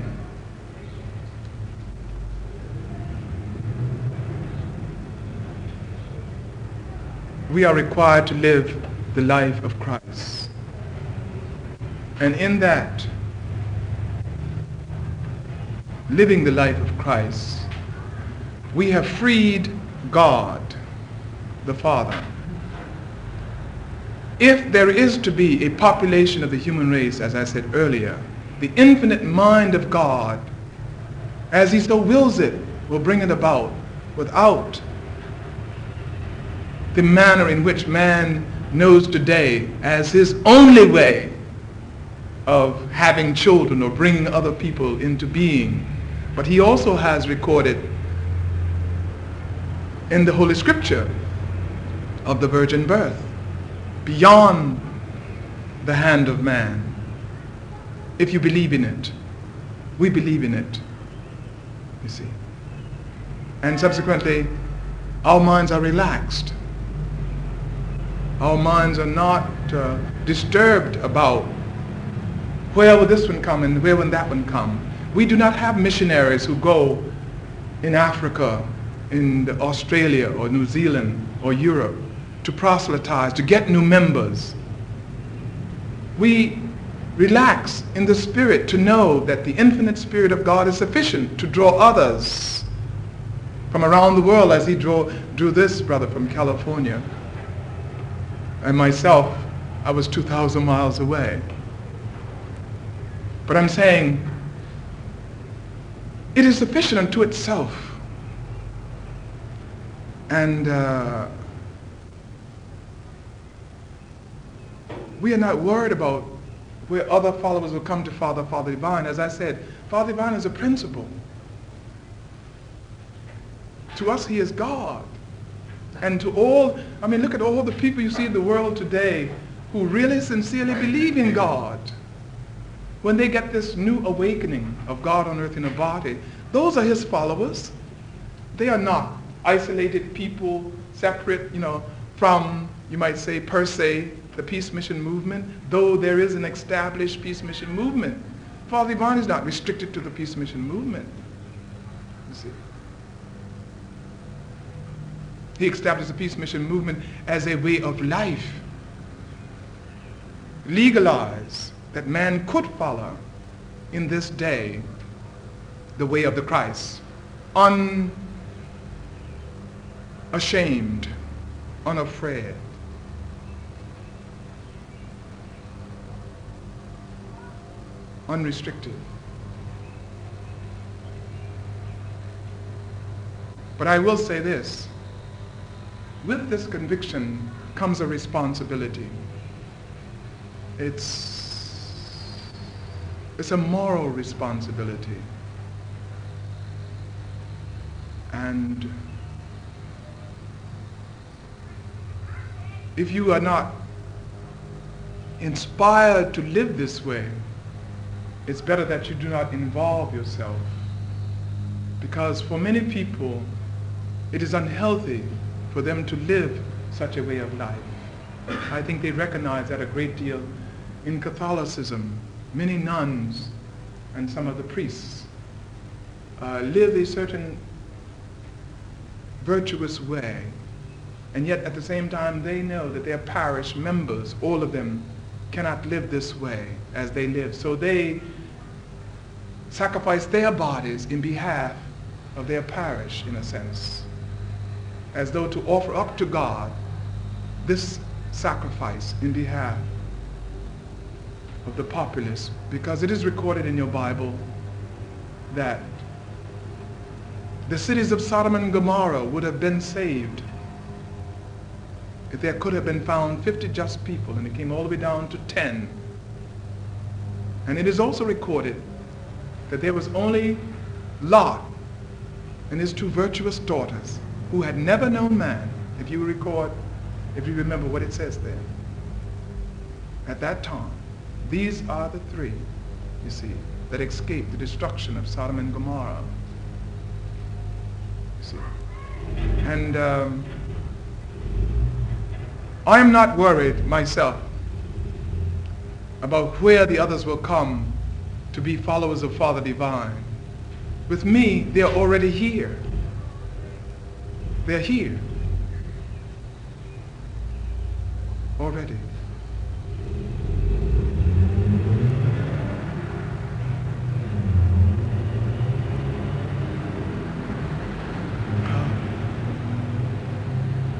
[SPEAKER 2] we are required to live the life of Christ. And in that, living the life of Christ, we have freed God, the Father. If there is to be a population of the human race, as I said earlier, the infinite mind of God, as he so wills it, will bring it about without the manner in which man knows today as his only way of having children or bringing other people into being. But he also has recorded in the Holy Scripture of the virgin birth beyond the hand of man. If you believe in it, we believe in it, you see. And subsequently, our minds are relaxed. Our minds are not disturbed about where will this one come and where will that one come. We do not have missionaries who go in Africa, in Australia or New Zealand or Europe to proselytize, to get new members. We relax in the spirit to know that the infinite Spirit of God is sufficient to draw others from around the world, as he drew this brother from California. And myself, I was 2,000 miles away. But I'm saying it is sufficient unto itself. And we are not worried about where other followers will come to Father Divine. As I said, Father Divine is a principle. To us, he is God. And to all, look at all the people you see in the world today who really sincerely believe in God. When they get this new awakening of God on earth in a body, those are his followers. They are not isolated people, separate, from, you might say, per se, the peace mission movement, though there is an established peace mission movement. Father Divine is not restricted to the peace mission movement. You see. He established the peace mission movement as a way of life, legalized, that man could follow in this day the way of the Christ, unashamed, unafraid. Unrestricted. But I will say this, with this conviction comes a responsibility. It's a moral responsibility. And if you are not inspired to live this way, it's better that you do not involve yourself. Because for many people, it is unhealthy for them to live such a way of life. I think they recognize that a great deal in Catholicism. Many nuns and some of the priests live a certain virtuous way, and yet at the same time they know that their parish members, all of them, cannot live this way as they live. So they sacrifice their bodies in behalf of their parish, in a sense, as though to offer up to God this sacrifice in behalf of the populace, because it is recorded in your Bible that the cities of Sodom and Gomorrah would have been saved if there could have been found 50 just people, and it came all the way down to 10. And it is also recorded that there was only Lot and his two virtuous daughters, who had never known man, if you remember what it says there. At that time, these are the three, you see, that escaped the destruction of Sodom and Gomorrah. You see. And I am not worried myself about where the others will come to be followers of Father Divine. With me, they're already here. They're here. Already.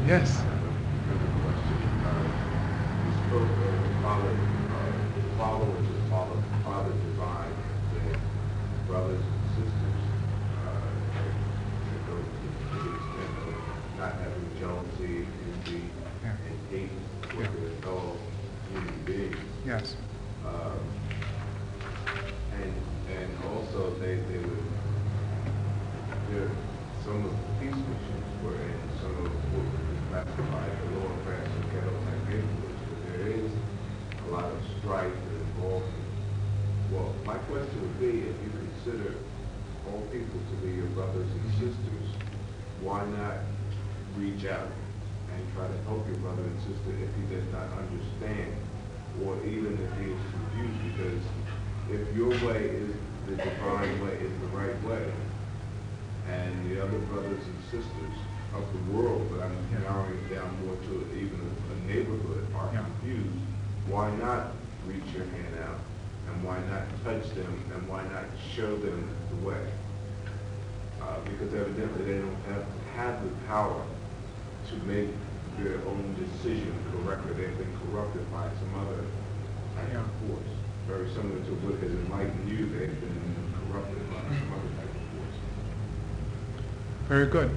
[SPEAKER 2] Yes.
[SPEAKER 4] You spoke of followers of Father Divine, the brothers and sisters, to the extent of not having jealousy, envy, and hate for their fellow human beings.
[SPEAKER 2] Yes.
[SPEAKER 4] And also they would, some of the peace missions were in some of what was classified the lower class and ghetto type neighborhoods, but there is a lot of strife and involvement. Well, my question would be, if you consider all people to be your brothers and sisters, why not reach out and try to help your brother and sister if he does not understand, or even if he is confused? Because if your way is the divine way, is the right way, and the other brothers and sisters of the world, but I'm narrowing it down more to even a neighborhood, are confused, why not reach your hand out? And why not touch them? And why not show them the way? Because evidently they don't have the power to make their own decision correctly. They've been corrupted by some other type of force. Very similar to what has enlightened you, they've been corrupted by some other type of force.
[SPEAKER 2] Very good.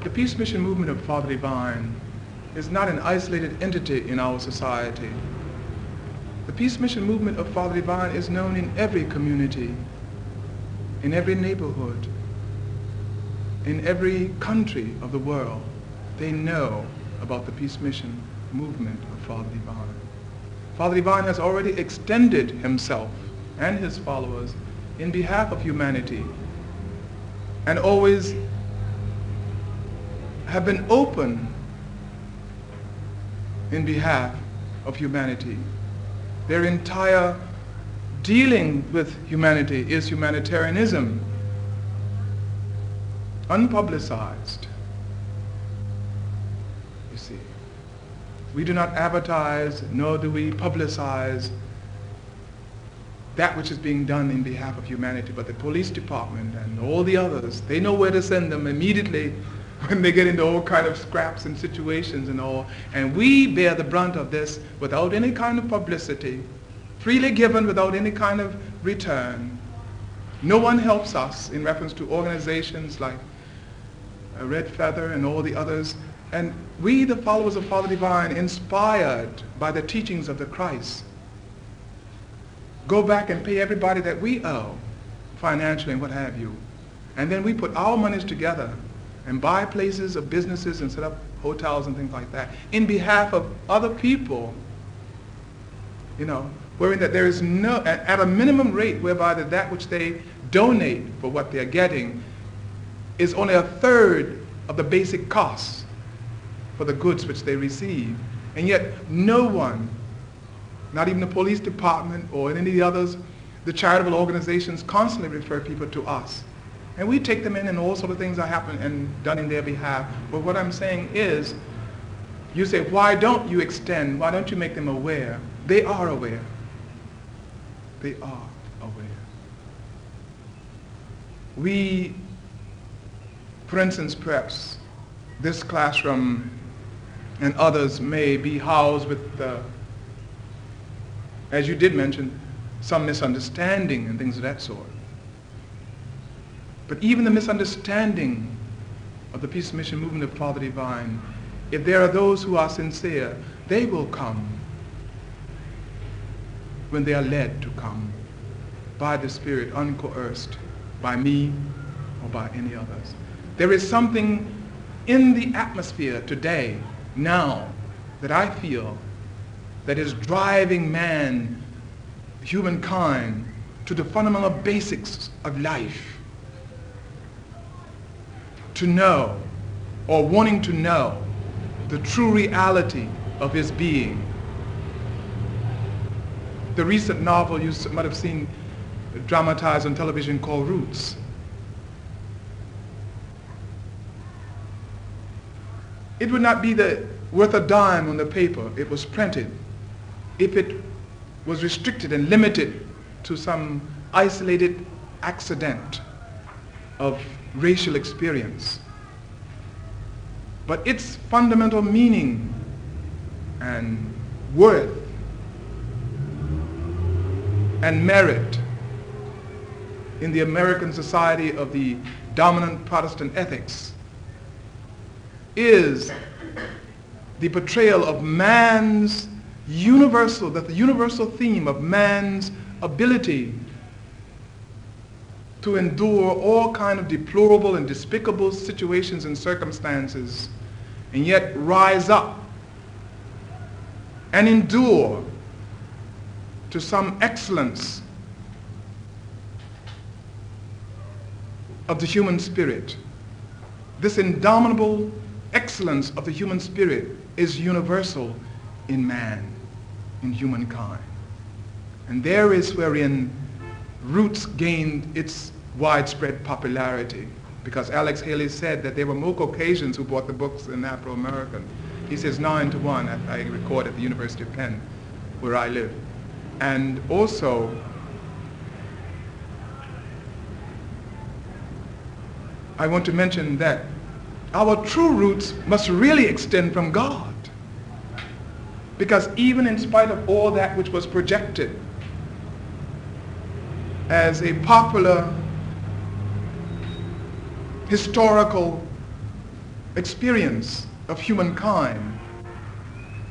[SPEAKER 2] The Peace Mission movement of Father Divine is not an isolated entity in our society. The Peace Mission movement of Father Divine is known in every community, in every neighborhood, in every country of the world. They know about the Peace Mission movement of Father Divine. Father Divine has already extended himself and his followers in behalf of humanity, and always have been open in behalf of humanity. Their entire dealing with humanity is humanitarianism, unpublicized. You see, we do not advertise, nor do we publicize that which is being done in behalf of humanity, but the police department and all the others, they know where to send them immediately when they get into all kind of scraps and situations and all. And we bear the brunt of this without any kind of publicity, freely given without any kind of return. No one helps us in reference to organizations like Red Feather and all the others. And we, the followers of Father Divine, inspired by the teachings of the Christ, go back and pay everybody that we owe financially and what have you. And then we put our monies together and buy places of businesses and set up hotels and things like that in behalf of other people, wherein that there is no, at a minimum rate whereby that which they donate for what they're getting is only a third of the basic costs for the goods which they receive. And yet no one, not even the police department or any of the others, the charitable organizations constantly refer people to us. And we take them in and all sort of things are happening and done in their behalf. But what I'm saying is, you say, why don't you extend? Why don't you make them aware? They are aware. They are aware. We, for instance, perhaps this classroom and others may be housed with, as you did mention, some misunderstanding and things of that sort. But even the misunderstanding of the Peace Mission movement of Father Divine, if there are those who are sincere, they will come when they are led to come by the Spirit, uncoerced by me or by any others. There is something in the atmosphere today, now, that I feel that is driving man, humankind, to the fundamental basics of life. To know, or wanting to know, the true reality of his being. The recent novel you might have seen dramatized on television called Roots. It would not be worth a dime on the paper it was printed if it was restricted and limited to some isolated accident of racial experience. But its fundamental meaning and worth and merit in the American society of the dominant Protestant ethics is the portrayal of man's the universal theme of man's ability to endure all kind of deplorable and despicable situations and circumstances, and yet rise up and endure to some excellence of the human spirit. This indomitable excellence of the human spirit is universal in man, in humankind. And there is wherein Roots gained its widespread popularity, because Alex Haley said that there were more Caucasians who bought the books than Afro-American. He says 9-1, I record at the University of Penn, where I live. And also, I want to mention that our true roots must really extend from God. Because even in spite of all that which was projected as a popular historical experience of humankind,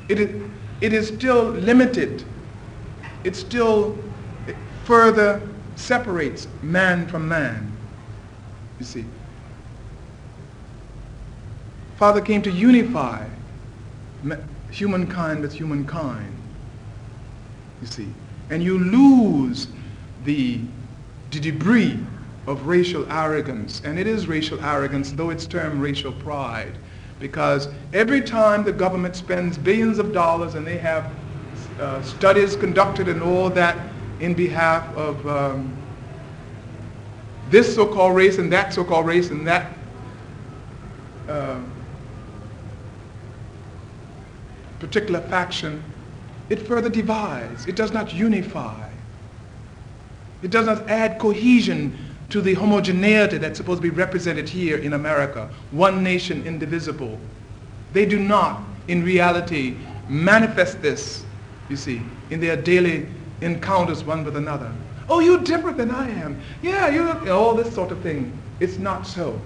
[SPEAKER 2] it is still limited. It still further separates man from man, you see. Father came to unify humankind with humankind, you see. And you lose the debris of racial arrogance, and it is racial arrogance, though it's termed racial pride, because every time the government spends billions of dollars and they have studies conducted and all that in behalf of this so-called race and that so-called race and that particular faction, it further divides. It does not unify. It does not add cohesion to the homogeneity that's supposed to be represented here in America. One nation, indivisible. They do not, in reality, manifest this, you see, in their daily encounters one with another. Oh, you're different than I am. Yeah, you're all this sort of thing. It's not so.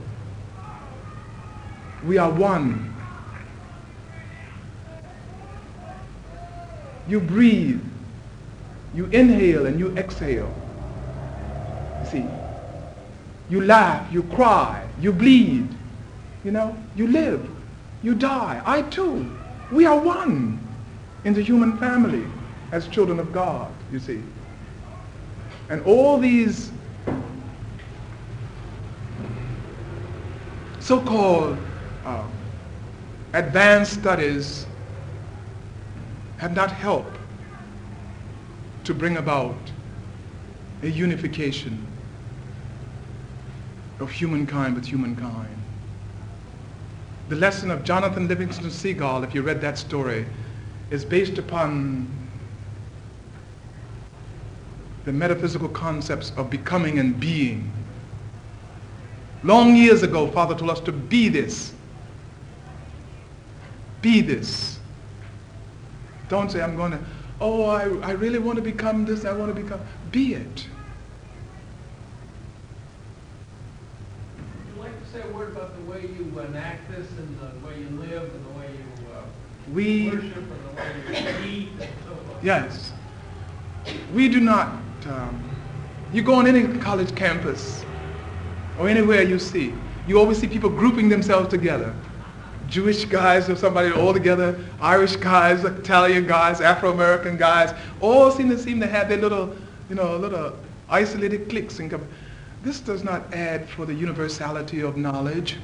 [SPEAKER 2] We are one. You breathe. You inhale and you exhale. You see, you laugh, you cry, you bleed, you know, you live, you die. I too. We are one in the human family as children of God, you see. And all these so-called advanced studies have not helped to bring about a unification of humankind with humankind. The lesson of Jonathan Livingston Seagull, if you read that story, is based upon the metaphysical concepts of becoming and being. Long years ago, Father told us to be this. Be this. Don't say, I'm going to, oh, I really want to become this, I want to become. Be it.
[SPEAKER 3] Would you like to say a word about the way you enact this and the way you live and the way
[SPEAKER 2] We,
[SPEAKER 3] you worship and the way you eat and so forth?
[SPEAKER 2] yes. We do not, you go on any college campus or anywhere you see, you always see people grouping themselves together. Jewish guys or somebody all together, Irish guys, Italian guys, Afro-American guys, all seem to have their little isolated cliques. This does not add for the universality of knowledge.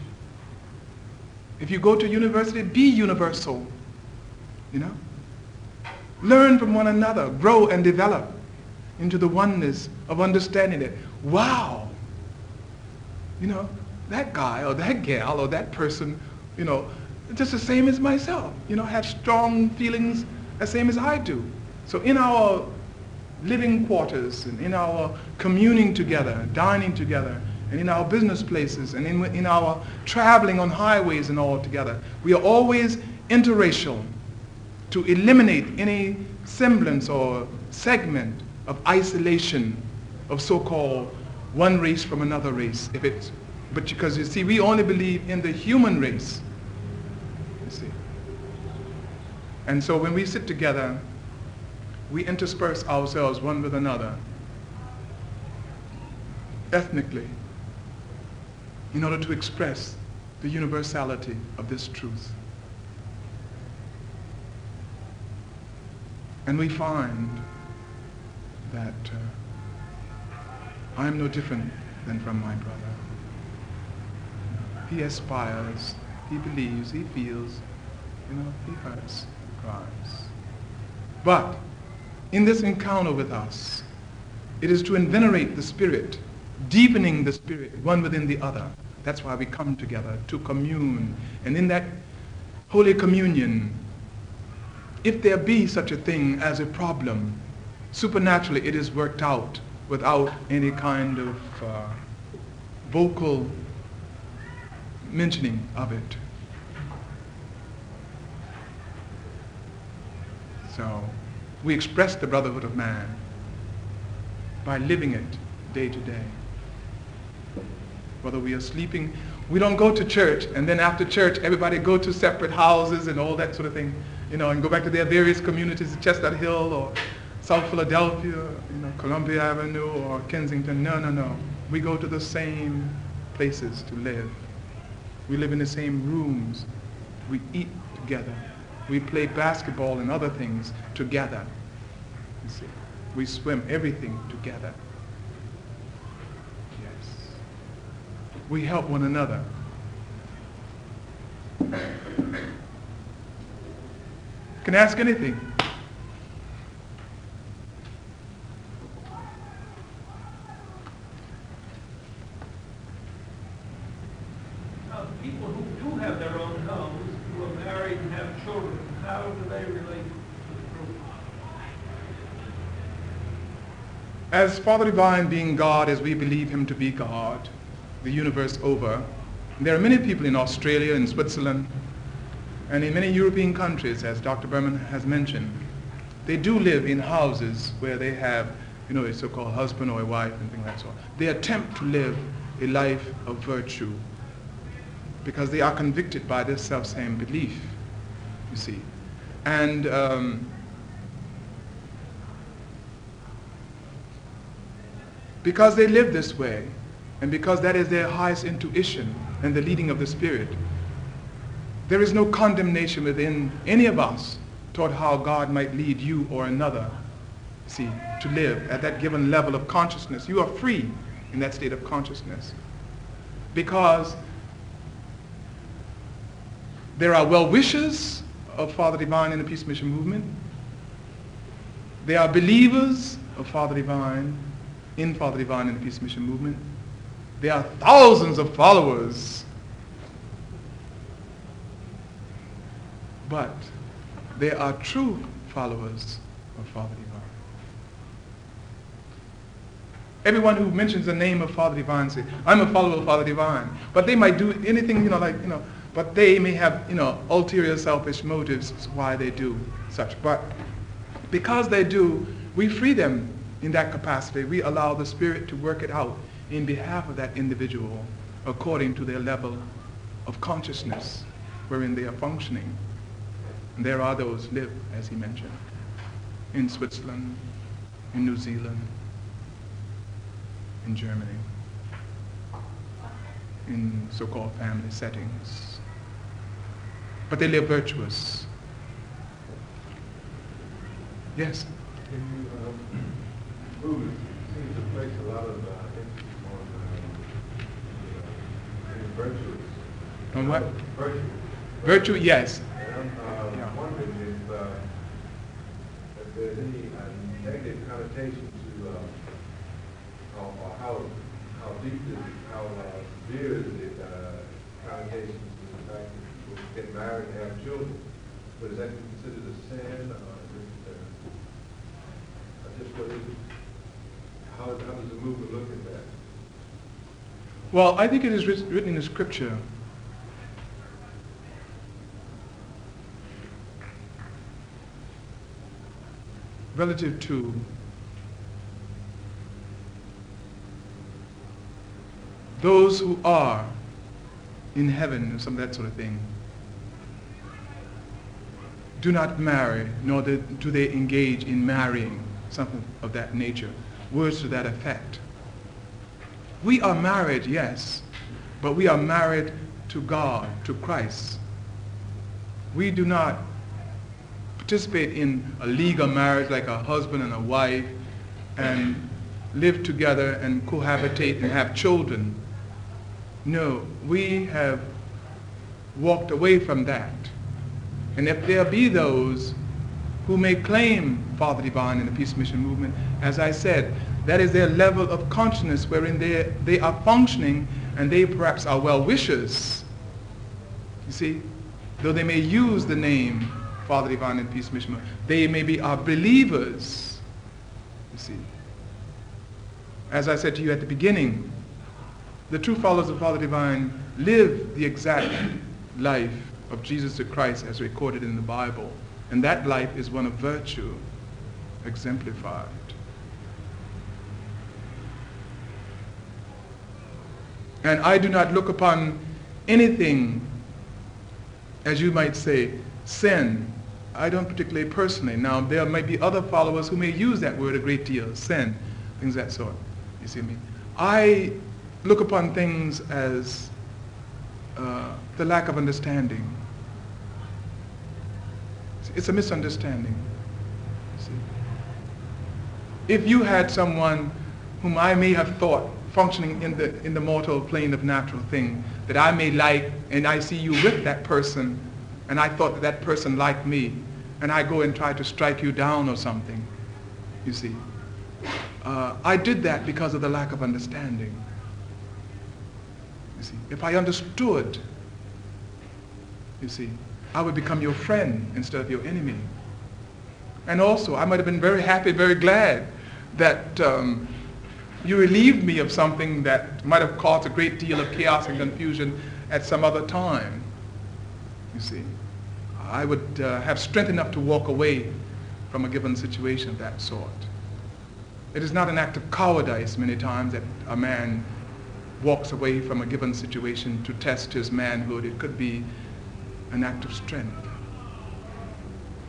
[SPEAKER 2] If you go to university, be universal, Learn from one another, grow and develop into the oneness of understanding that, wow, that guy or that gal or that person, just the same as myself, have strong feelings the same as I do. So in our living quarters and in our communing together, dining together, and in our business places and in our traveling on highways and all together, we are always interracial to eliminate any semblance or segment of isolation of so-called one race from another race. But because you see, we only believe in the human race, you see. And so when we sit together, we intersperse ourselves one with another ethnically in order to express the universality of this truth. And we find that I am no different than from my brother. He aspires, he believes, he feels, he hurts, cries. But in this encounter with us, it is to venerate the spirit, deepening the spirit one within the other. That's why we come together, to commune. And in that Holy Communion, if there be such a thing as a problem, supernaturally it is worked out without any kind of vocal mentioning of it. So we express the brotherhood of man by living it day to day. Whether we are sleeping, we don't go to church and then after church everybody go to separate houses and all that sort of thing, and go back to their various communities, Chestnut Hill or South Philadelphia, Columbia Avenue or Kensington. No. We go to the same places to live. We live in the same rooms. We eat together. We play basketball and other things together. You see, we swim, everything together. Yes. We help one another. Can ask anything.
[SPEAKER 3] People who do have their own homes, who are married and have children, how do they relate to the group?
[SPEAKER 2] As Father Divine being God, as we believe him to be God, the universe over, there are many people in Australia and Switzerland and in many European countries, as Dr. Burnham has mentioned. They do live in houses where they have, a so-called husband or a wife and things like that. They attempt to live a life of virtue because they are convicted by this self-same belief, you see. And because they live this way, and because that is their highest intuition and the leading of the Spirit, there is no condemnation within any of us toward how God might lead you or another, see, to live at that given level of consciousness. You are free in that state of consciousness because there are well-wishers of Father Divine in the Peace Mission Movement. There are believers of Father Divine in Father Divine in the Peace Mission Movement. There are thousands of followers. But there are true followers of Father Divine. Everyone who mentions the name of Father Divine says, I'm a follower of Father Divine. But they might do anything, but they may have, ulterior selfish motives why they do such. But because they do, we free them in that capacity. We allow the Spirit to work it out in behalf of that individual according to their level of consciousness wherein they are functioning. And there are those live, as he mentioned, in Switzerland, in New Zealand, in Germany. in so-called family settings. But they live virtuous. Yes?
[SPEAKER 4] Buddhism seems to place a lot of emphasis on virtues.
[SPEAKER 2] On what?
[SPEAKER 4] Virtue.
[SPEAKER 2] Virtue, yes.
[SPEAKER 4] And I'm wondering if there's any negative connotation to or how deep is it, how severe is it connotation to the fact that people get married and have children. But is that considered a sin? Just what is it? How does the movement look at that?
[SPEAKER 2] Well, I think it is written in the scripture relative to those who are in heaven and some of that sort of thing do not marry, nor do they engage in marrying, something of that nature, words to that effect. We are married, yes, but we are married to God, to Christ. We do not participate in a legal marriage like a husband and a wife and live together and cohabitate and have children. No, we have walked away from that. And if there be those who may claim Father Divine in the Peace Mission movement, as I said, that is their level of consciousness wherein they are functioning, and they perhaps are well-wishers. You see, though they may use the name Father Divine in Peace Mission movement, they may be our believers. You see, as I said to you at the beginning, the true followers of Father Divine live the exact life of Jesus the Christ as recorded in the Bible. And that life is one of virtue, exemplified. And I do not look upon anything, as you might say, sin. I don't particularly personally. Now, there might be other followers who may use that word a great deal, sin, things of that sort. You see me? I look upon things as the lack of understanding. It's a misunderstanding. See? If you had someone whom I may have thought functioning in the mortal plane of natural thing that I may like, and I see you with that person, and I thought that that person liked me, and I go and try to strike you down or something, you see. I did that because of the lack of understanding. You see, if I understood, you see, I would become your friend instead of your enemy. And also, I might have been very happy, very glad that you relieved me of something that might have caused a great deal of chaos and confusion at some other time. You see, I would have strength enough to walk away from a given situation of that sort. It is not an act of cowardice many times that a man walks away from a given situation to test his manhood. It could be an act of strength.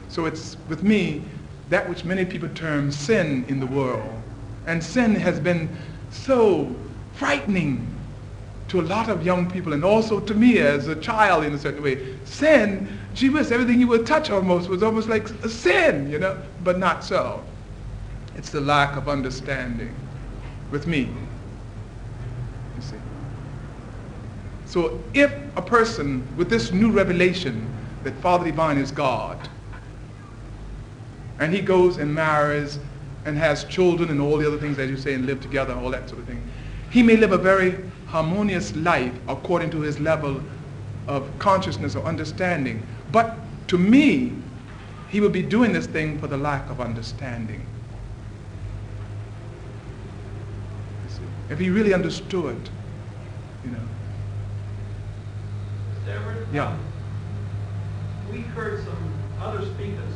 [SPEAKER 2] So it's, with me, that which many people term sin in the world. And sin has been so frightening to a lot of young people, and also to me as a child in a certain way. Sin, gee whiz, everything you would touch almost was almost like a sin, you know, but not so. It's the lack of understanding with me, you see. So if a person with this new revelation that Father Divine is God, and he goes and marries and has children and all the other things, as you say, and live together and all that sort of thing, he may live a very harmonious life according to his level of consciousness or understanding. But to me, he would be doing this thing for the lack of understanding. You see, if he really understood, you know.
[SPEAKER 3] Mr. Everett?
[SPEAKER 2] Yeah.
[SPEAKER 3] We heard some other speakers,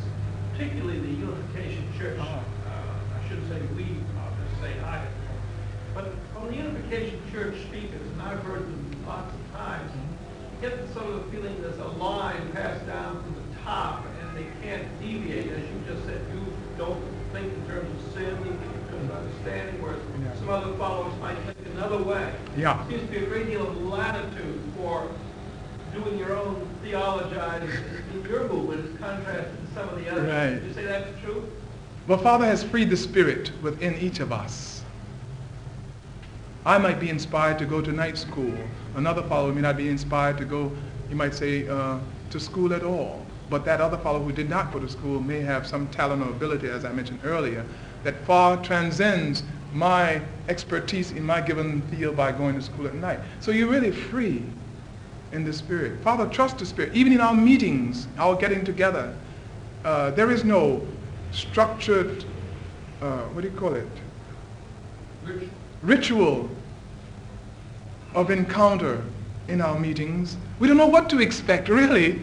[SPEAKER 3] particularly the Unification Church. I shouldn't say we, I'll just say I. But from the Unification Church speakers, and I've heard them lots of times, you get sort of the feeling there's a line passed down from the top, and they can't deviate. As you just said, you don't think in terms of sin, you think in terms of understanding, whereas some other followers might think another way.
[SPEAKER 2] Yeah.
[SPEAKER 3] There seems to be a great deal of latitude theologize in your movement as contrasted to some of the others.
[SPEAKER 2] Right.
[SPEAKER 3] Would you say that's true?
[SPEAKER 2] Well, Father has freed the spirit within each of us. I might be inspired to go to night school. Another follower may not be inspired to go, you might say, to school at all. But that other fellow who did not go to school may have some talent or ability, as I mentioned earlier, that far transcends my expertise in my given field by going to school at night. So you're really free in the Spirit. Father, trust the Spirit. Even in our meetings, our getting together, there is no structured, what do you call it? Ritual of encounter in our meetings. We don't know what to expect, really.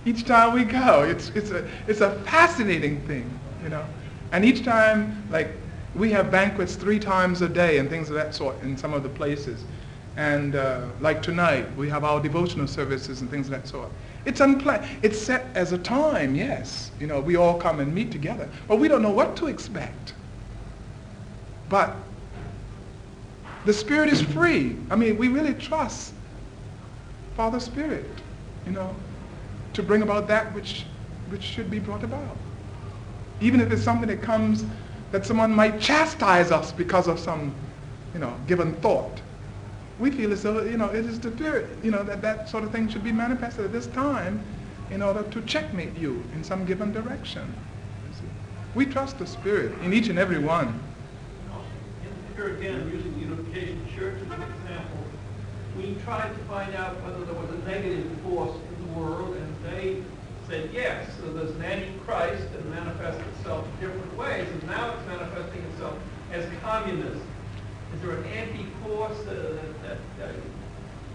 [SPEAKER 2] Each time we go, it's a fascinating thing, you know. And each time, like, we have banquets 3 times a day and things of that sort in some of the places. And like tonight, we have our devotional services and things of that sort. It's unplanned. It's set as a time, yes. You know, we all come and meet together. But we don't know what to expect. But the Spirit is free. I mean, we really trust Father Spirit, you know, to bring about that which should be brought about. Even if it's something that comes, that someone might chastise us because of some, you know, given thought. We feel as though, you know, it is the Spirit, you know, that sort of thing should be manifested at this time in order to checkmate you in some given direction. You see. We trust the Spirit in each and every one.
[SPEAKER 3] Here again, using the Unification Church as an example, we tried to find out whether there was a negative force in the world, and they said yes. So there's an antichrist that manifests itself in different ways, and now it's manifesting itself as communism. Is there an anti-force that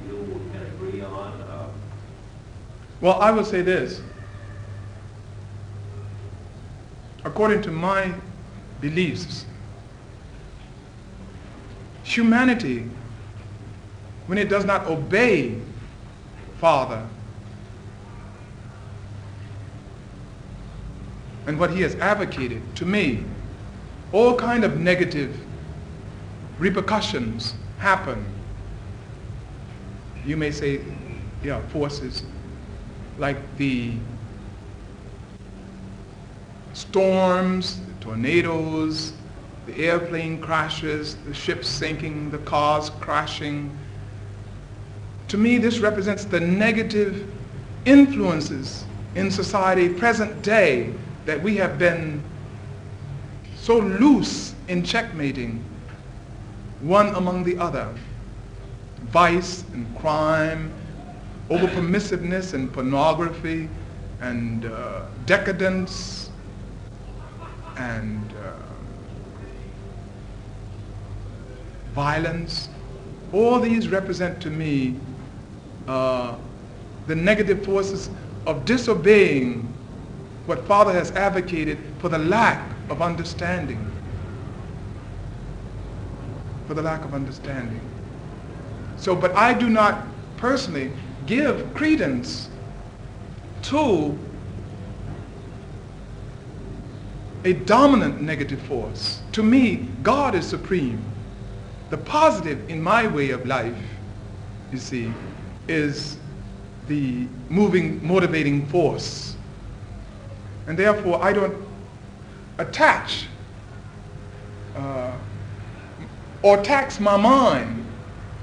[SPEAKER 3] you can agree on?
[SPEAKER 2] Well, I will say this. According to my beliefs, humanity, when it does not obey Father and what he has advocated, to me, all kind of negative repercussions happen. You may say, yeah, forces like the storms, the tornadoes, the airplane crashes, the ships sinking, the cars crashing. To me, this represents the negative influences in society present day that we have been so loose in checkmating one among the other. Vice and crime, over-permissiveness and pornography and decadence and violence. All these represent to me the negative forces of disobeying what Father has advocated for the lack of understanding. For the lack of understanding. So, but I do not personally give credence to a dominant negative force. To me, God is supreme. The positive in my way of life, you see, is the moving, motivating force. And therefore, I don't attach or tax my mind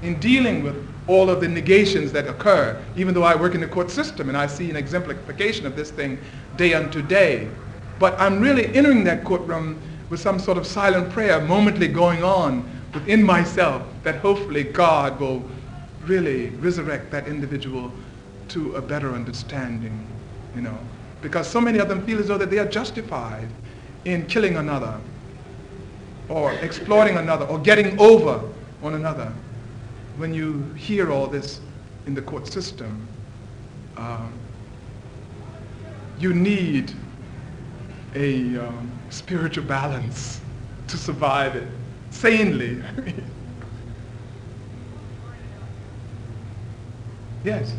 [SPEAKER 2] in dealing with all of the negations that occur, even though I work in the court system and I see an exemplification of this thing day unto day. But I'm really entering that courtroom with some sort of silent prayer momently going on within myself, that hopefully God will really resurrect that individual to a better understanding, you know. Because so many of them feel as though that they are justified in killing another or exploiting another or getting over on another. When you hear all this in the court system, you need a spiritual balance to survive it sanely. Yes.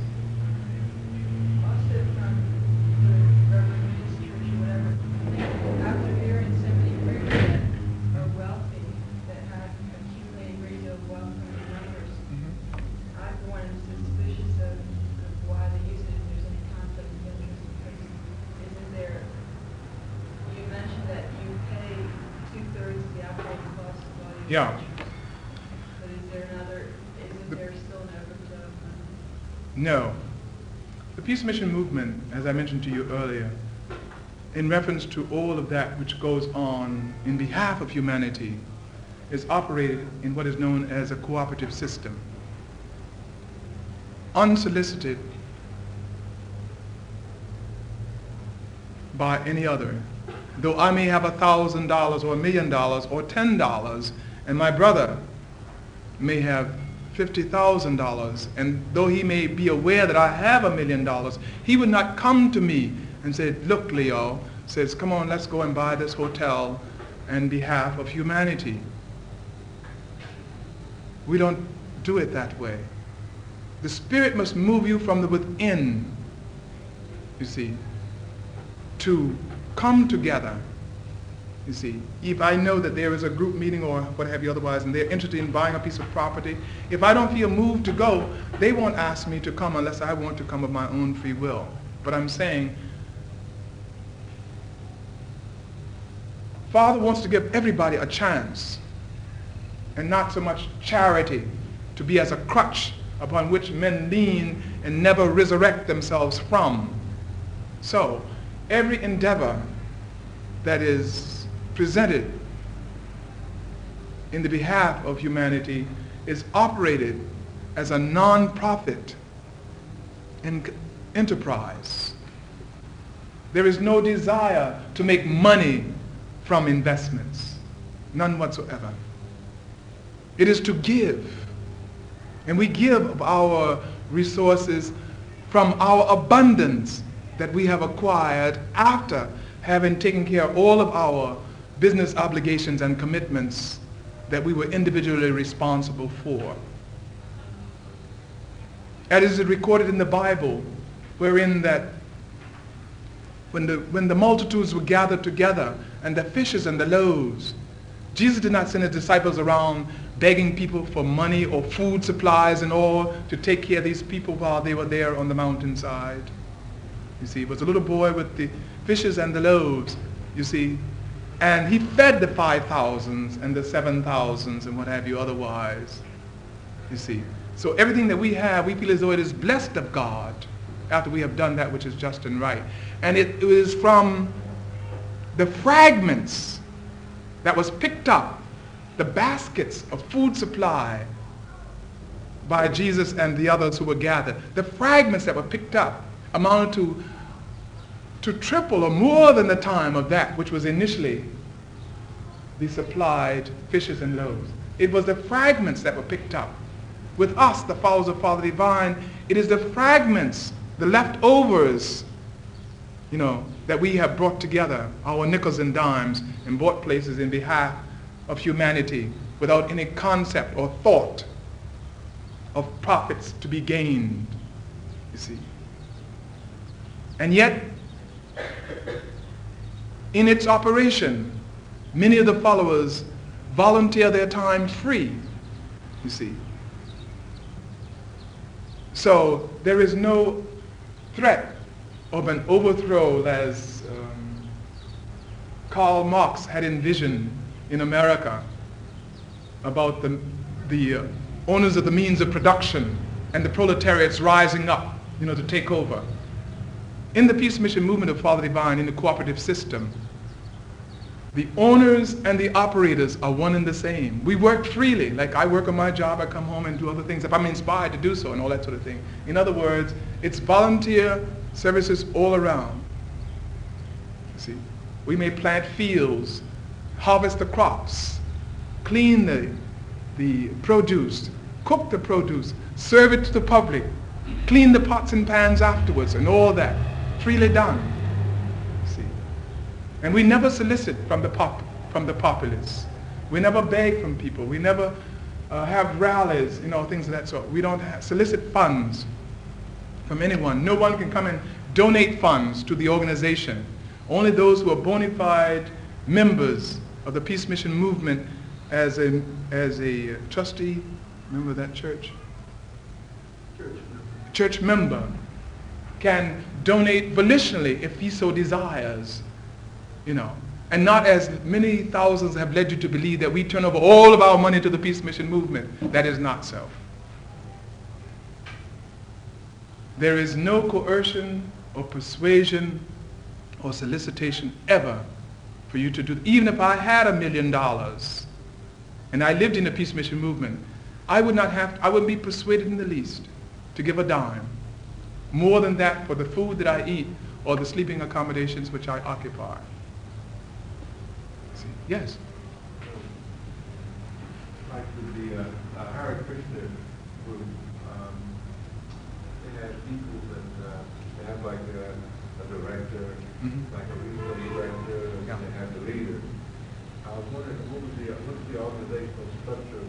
[SPEAKER 5] After hearing so many prayers that are wealthy, that have accumulated a great deal of wealth from the numbers, I'm more suspicious of why they use it if there's any
[SPEAKER 2] Yeah.
[SPEAKER 5] But isn't there still an effort to?
[SPEAKER 2] No. The Peace Mission movement, as I mentioned to you earlier, in reference to all of that which goes on in behalf of humanity, is operated in what is known as a cooperative system. Unsolicited by any other. Though I may have $1,000 or $1 million or $10, and my brother may have $50,000, and though he may be aware that I have $1 million, he would not come to me and say, look, Leo, says, come on, let's go and buy this hotel on behalf of humanity. We don't do it that way. The Spirit must move you from the within, you see, to come together. You see, if I know that there is a group meeting or what have you otherwise, and they're interested in buying a piece of property, if I don't feel moved to go, they won't ask me to come unless I want to come of my own free will. But I'm saying, Father wants to give everybody a chance, and not so much charity to be as a crutch upon which men lean and never resurrect themselves from. So, every endeavor that is presented in the behalf of humanity is operated as a non-profit enterprise. There is no desire to make money from investments, none whatsoever. It is to give, and we give of our resources from our abundance that we have acquired after having taken care of all of our business obligations and commitments that we were individually responsible for. As is recorded in the Bible, wherein that when the multitudes were gathered together and the fishes and the loaves, Jesus did not send his disciples around begging people for money or food supplies and all to take care of these people while they were there on the mountainside. You see, it was a little boy with the fishes and the loaves, you see, and he fed the 5,000s and the 7,000s and what have you otherwise, you see. So everything that we have, we feel as though it is blessed of God after we have done that which is just and right. And it is from the fragments that was picked up, the baskets of food supply by Jesus and the others who were gathered, the fragments that were picked up amounted to triple or more than the time of that which was initially the supplied fishes and loaves. It was the fragments that were picked up. With us, the followers of Father Divine, it is the fragments, the leftovers, you know, that we have brought together, our nickels and dimes, and bought places in behalf of humanity without any concept or thought of profits to be gained, you see. And yet, in its operation, many of the followers volunteer their time free, you see. So there is no threat of an overthrow as Karl Marx had envisioned in America about the owners of the means of production and the proletariats rising up, you know, to take over. In the Peace Mission movement of Father Divine, in the cooperative system, the owners and the operators are one and the same. We work freely. Like I work on my job, I come home and do other things if I'm inspired to do so and all that sort of thing. In other words, it's volunteer services all around. See, we may plant fields, harvest the crops, clean the produce, cook the produce, serve it to the public, clean the pots and pans afterwards, and all that, freely done. See, and we never solicit from the populace. We never beg from people. We never have rallies, you know, things of that sort. We don't solicit funds from anyone. No one can come and donate funds to the organization. Only those who are bona fide members of the Peace Mission movement as a trustee, member of that church? Church member can donate volitionally if he so desires, you know. And not as many thousands have led you to believe that we turn over all of our money to the peace mission movement. That is not so. There is no coercion or persuasion or solicitation ever for you to do. Even if I had $1 million and I lived in the peace mission movement, I wouldn't be persuaded in the least to give a dime more than that for the food that I eat or the sleeping accommodations which I occupy. See? Yes?
[SPEAKER 4] Like with the Hare Krishna group, they have people that they have like a director, like a replay director, and they have the leader. I was wondering, what's the organizational structure of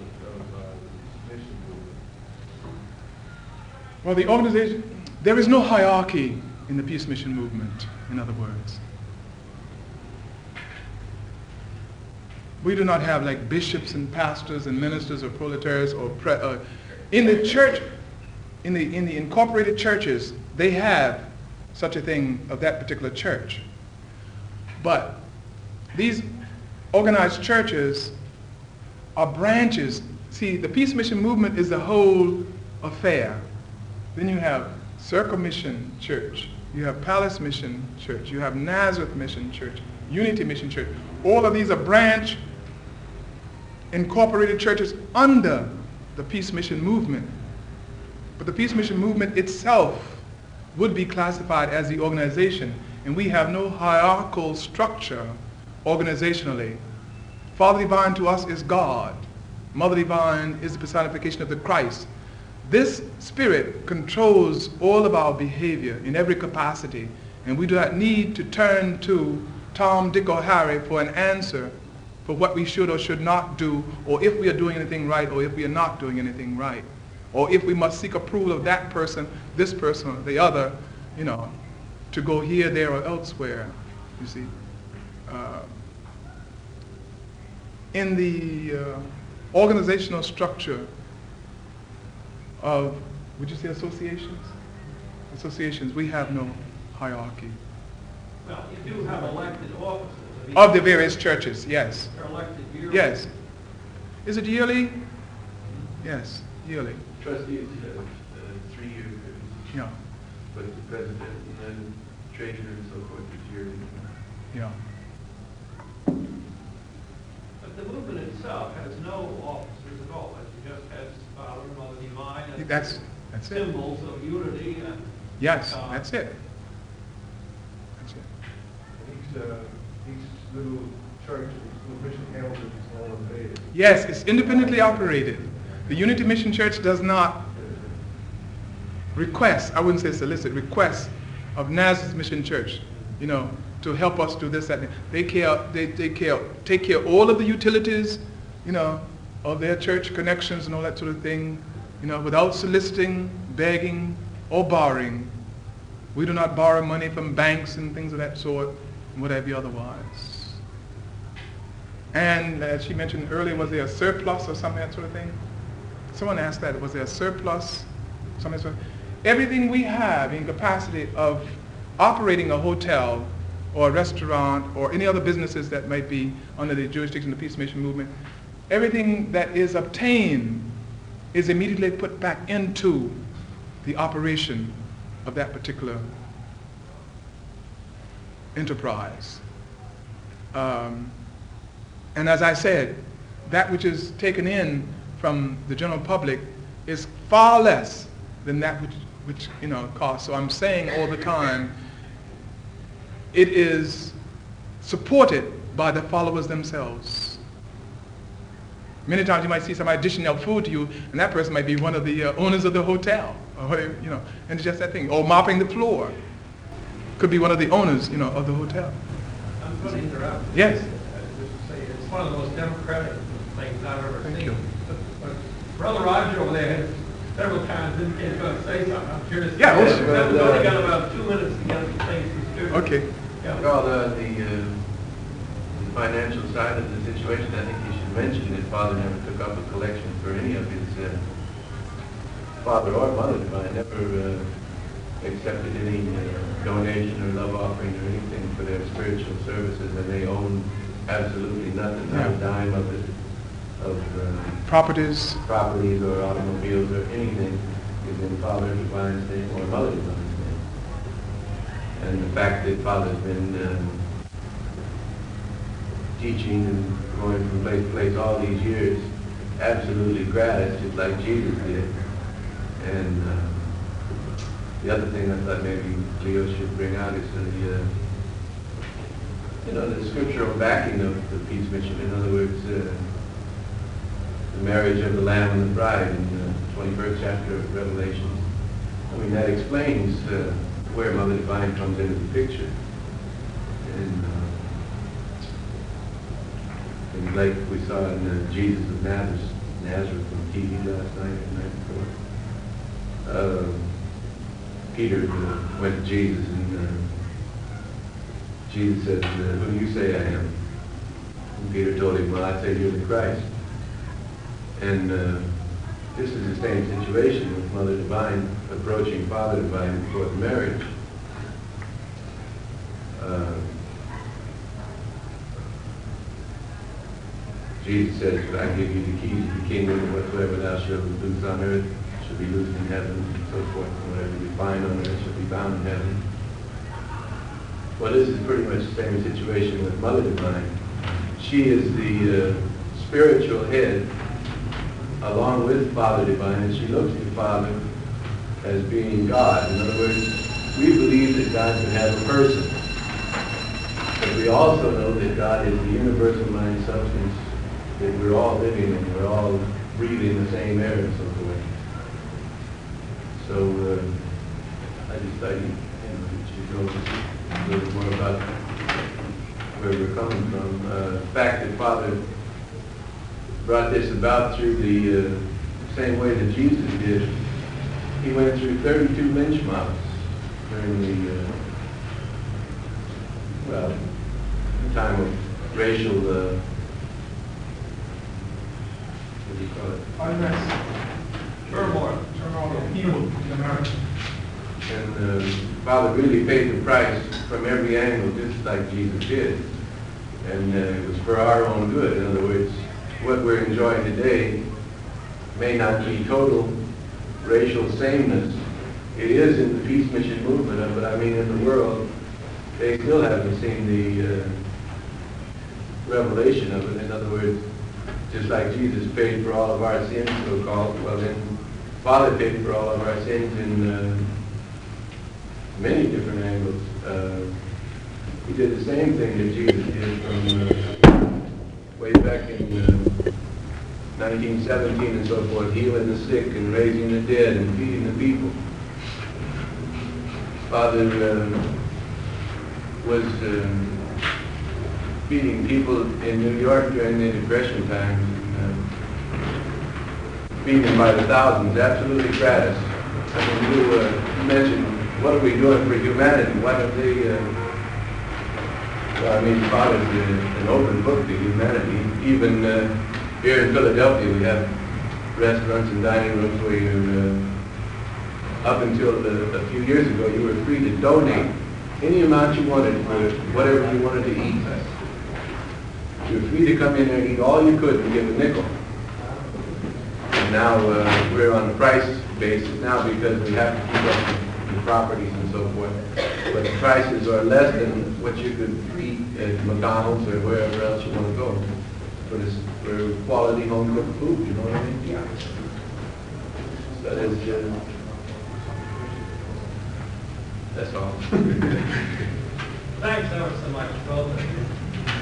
[SPEAKER 4] the mission movement?
[SPEAKER 2] Well, the organization, there is no hierarchy in the peace mission movement, in other words. We do not have like bishops and pastors and ministers or proletariats or in the church, in the incorporated churches, they have such a thing of that particular church. But these organized churches are branches. See, the peace mission movement is the whole affair. Then you have Circle Mission Church, you have Palace Mission Church, you have Nazareth Mission Church, Unity Mission Church. All of these are branch incorporated churches under the peace mission movement. But the peace mission movement itself would be classified as the organization, and we have no hierarchical structure organizationally. Father Divine to us is God. Mother Divine is the personification of the Christ. This spirit controls all of our behavior in every capacity, and we do not need to turn to Tom, Dick, or Harry for an answer for what we should or should not do, or if we are doing anything right, or if we are not doing anything right, or if we must seek approval of that person, this person, or the other, to go here, there, or elsewhere, you see. In the organizational structure of, would you say associations? Associations, we have no hierarchy.
[SPEAKER 3] Well, you do have elected officers.
[SPEAKER 2] Of the various churches, yes.
[SPEAKER 3] They're elected yearly.
[SPEAKER 2] Yes. Is it yearly? Yes, yearly.
[SPEAKER 4] Trustees have 3-year terms,
[SPEAKER 2] Yeah,
[SPEAKER 4] but the president and then treasurer and so forth is yearly.
[SPEAKER 2] yeah.
[SPEAKER 3] But the movement itself has no officers at all. It just has Father and Mother Divine and
[SPEAKER 2] That's it.
[SPEAKER 3] symbols of unity and
[SPEAKER 2] Yes,
[SPEAKER 3] God.
[SPEAKER 2] that's it. That's it.
[SPEAKER 4] Each little church, each little mission handles its own affairs.
[SPEAKER 2] Yes, it's independently operated. The Unity Mission Church does not request, I wouldn't say solicit, request of Nazareth Mission Church, to help us do this, that, and that. They take care of all of the utilities, of their church connections and all that sort of thing, without soliciting, begging, or borrowing. We do not borrow money from banks and things of that sort, and what have you otherwise. And as she mentioned earlier, was there a surplus or something, that sort of thing? Someone asked that, was there a surplus? Something sort of, everything we have in capacity of operating a hotel or a restaurant or any other businesses that might be under the jurisdiction of the Peace Mission Movement, everything that is obtained is immediately put back into the operation of that particular enterprise. And as I said, that which is taken in from the general public is far less than that which costs. So I'm saying all the time, it is supported by the followers themselves. Many times you might see somebody dishing out food to you, and that person might be one of the owners of the hotel, or whatever, and it's just that thing. Or mopping the floor could be one of the owners, of the hotel.
[SPEAKER 3] I'm going to interrupt.
[SPEAKER 2] Yes.
[SPEAKER 3] Just to say, it's one of the most democratic things I've ever
[SPEAKER 2] Thank
[SPEAKER 3] seen.
[SPEAKER 2] you.
[SPEAKER 3] But Brother Roger over there has several times indicated going to say something. I'm curious.
[SPEAKER 2] Yeah,
[SPEAKER 3] We've
[SPEAKER 2] well,
[SPEAKER 3] only got about 2 minutes to get the things distributed.
[SPEAKER 2] Okay.
[SPEAKER 3] Yeah.
[SPEAKER 7] Well, the financial side of the situation, I think you should mention that Father never took up a collection for any of his Father or Mother Divine, never accepted any donation or love offering or anything for their spiritual services, and they own absolutely nothing, not a dime of it,
[SPEAKER 2] Properties.
[SPEAKER 7] properties or automobiles or anything, is in Father Divine's name or Mother Divine's name. And the fact that Father's been teaching and going from place to place all these years, absolutely gratis, just like Jesus did. And the other thing I thought maybe Leo should bring out is the scriptural backing of the peace mission. In other words, the marriage of the Lamb and the bride in the 21st chapter of Revelation. I mean, that explains where Mother Divine comes into the picture. And like we saw in Jesus of Nazareth on TV last night and the night before, Peter went to Jesus and Jesus said, "Who do you say I am?" And Peter told him, "Well, I say you're the Christ." And this is the same situation with Mother Divine approaching Father Divine before the marriage. Jesus says, "I give you the keys of the kingdom, and whatsoever thou shalt loose on earth shall be loosed in heaven," and so forth, and whatever you bind on earth shall be bound in heaven. Well, this is pretty much the same situation with Mother Divine. She is the spiritual head along with Father Divine, and she looks to Father as being God. In other words, we believe that God can have a person, but we also know that God is the universal mind substance that we're all living in. We're all breathing the same air and so forth. So I just thought you should know a little more about where we're coming from. The fact that Father brought this about through the same way that Jesus did. He went through 32 lynch mobs during the time of racial, what do you call it?
[SPEAKER 2] Unrest.
[SPEAKER 3] Turmoil.
[SPEAKER 2] Upheaval in America.
[SPEAKER 7] And Father really paid the price from every angle, just like Jesus did. And it was for our own good. In other words, what we're enjoying today may not be total racial sameness. It is in the peace mission movement, but I mean in the world, they still haven't seen the revelation of it. In other words, just like Jesus paid for all of our sins, so-called, well then, Father paid for all of our sins in many different angles. He did the same thing that Jesus did from way back in 1917 and so forth, healing the sick and raising the dead and feeding the people. Father was feeding people in New York during the Depression times, feeding them by the thousands, absolutely gratis. I mean, you mentioned, what are we doing for humanity? Why don't they... Well, I mean, Father's an open book to humanity. Even here in Philadelphia, we have restaurants and dining rooms where you're, up until a few years ago, you were free to donate any amount you wanted for whatever you wanted to eat. You were free to come in there and eat all you could and give a nickel. And now we're on a price basis now because we have to keep up the properties and so forth. But the prices are less than what you could eat at McDonald's or wherever else you want to go for quality home cooked food, you know what I mean? Yeah. So that's all.
[SPEAKER 3] Thanks ever so much, both of you.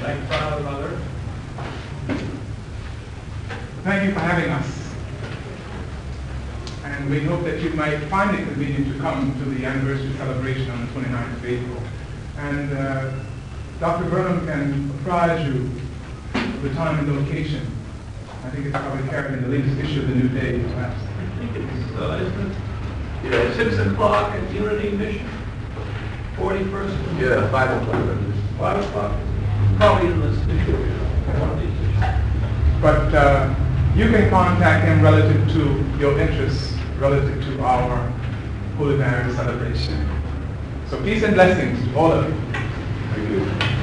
[SPEAKER 3] Thanks, Father, Mother.
[SPEAKER 2] Thank you for having us. And we hope that you might find it convenient to come to the anniversary celebration on the 29th of April. And Dr. Burnham can apprise you of the time and location. I think it's probably carried in the latest issue of the New Day, perhaps.
[SPEAKER 3] I think it's, isn't it? Yeah, 6 o'clock at Unity Mission. 41st?
[SPEAKER 7] Yeah, 5 o'clock.
[SPEAKER 3] 5 o'clock. Probably in this issue, one of these issues.
[SPEAKER 2] But you can contact him relative to your interests, relative to our Holy Marriage celebration. So peace and blessings to all of you.
[SPEAKER 4] Thank you.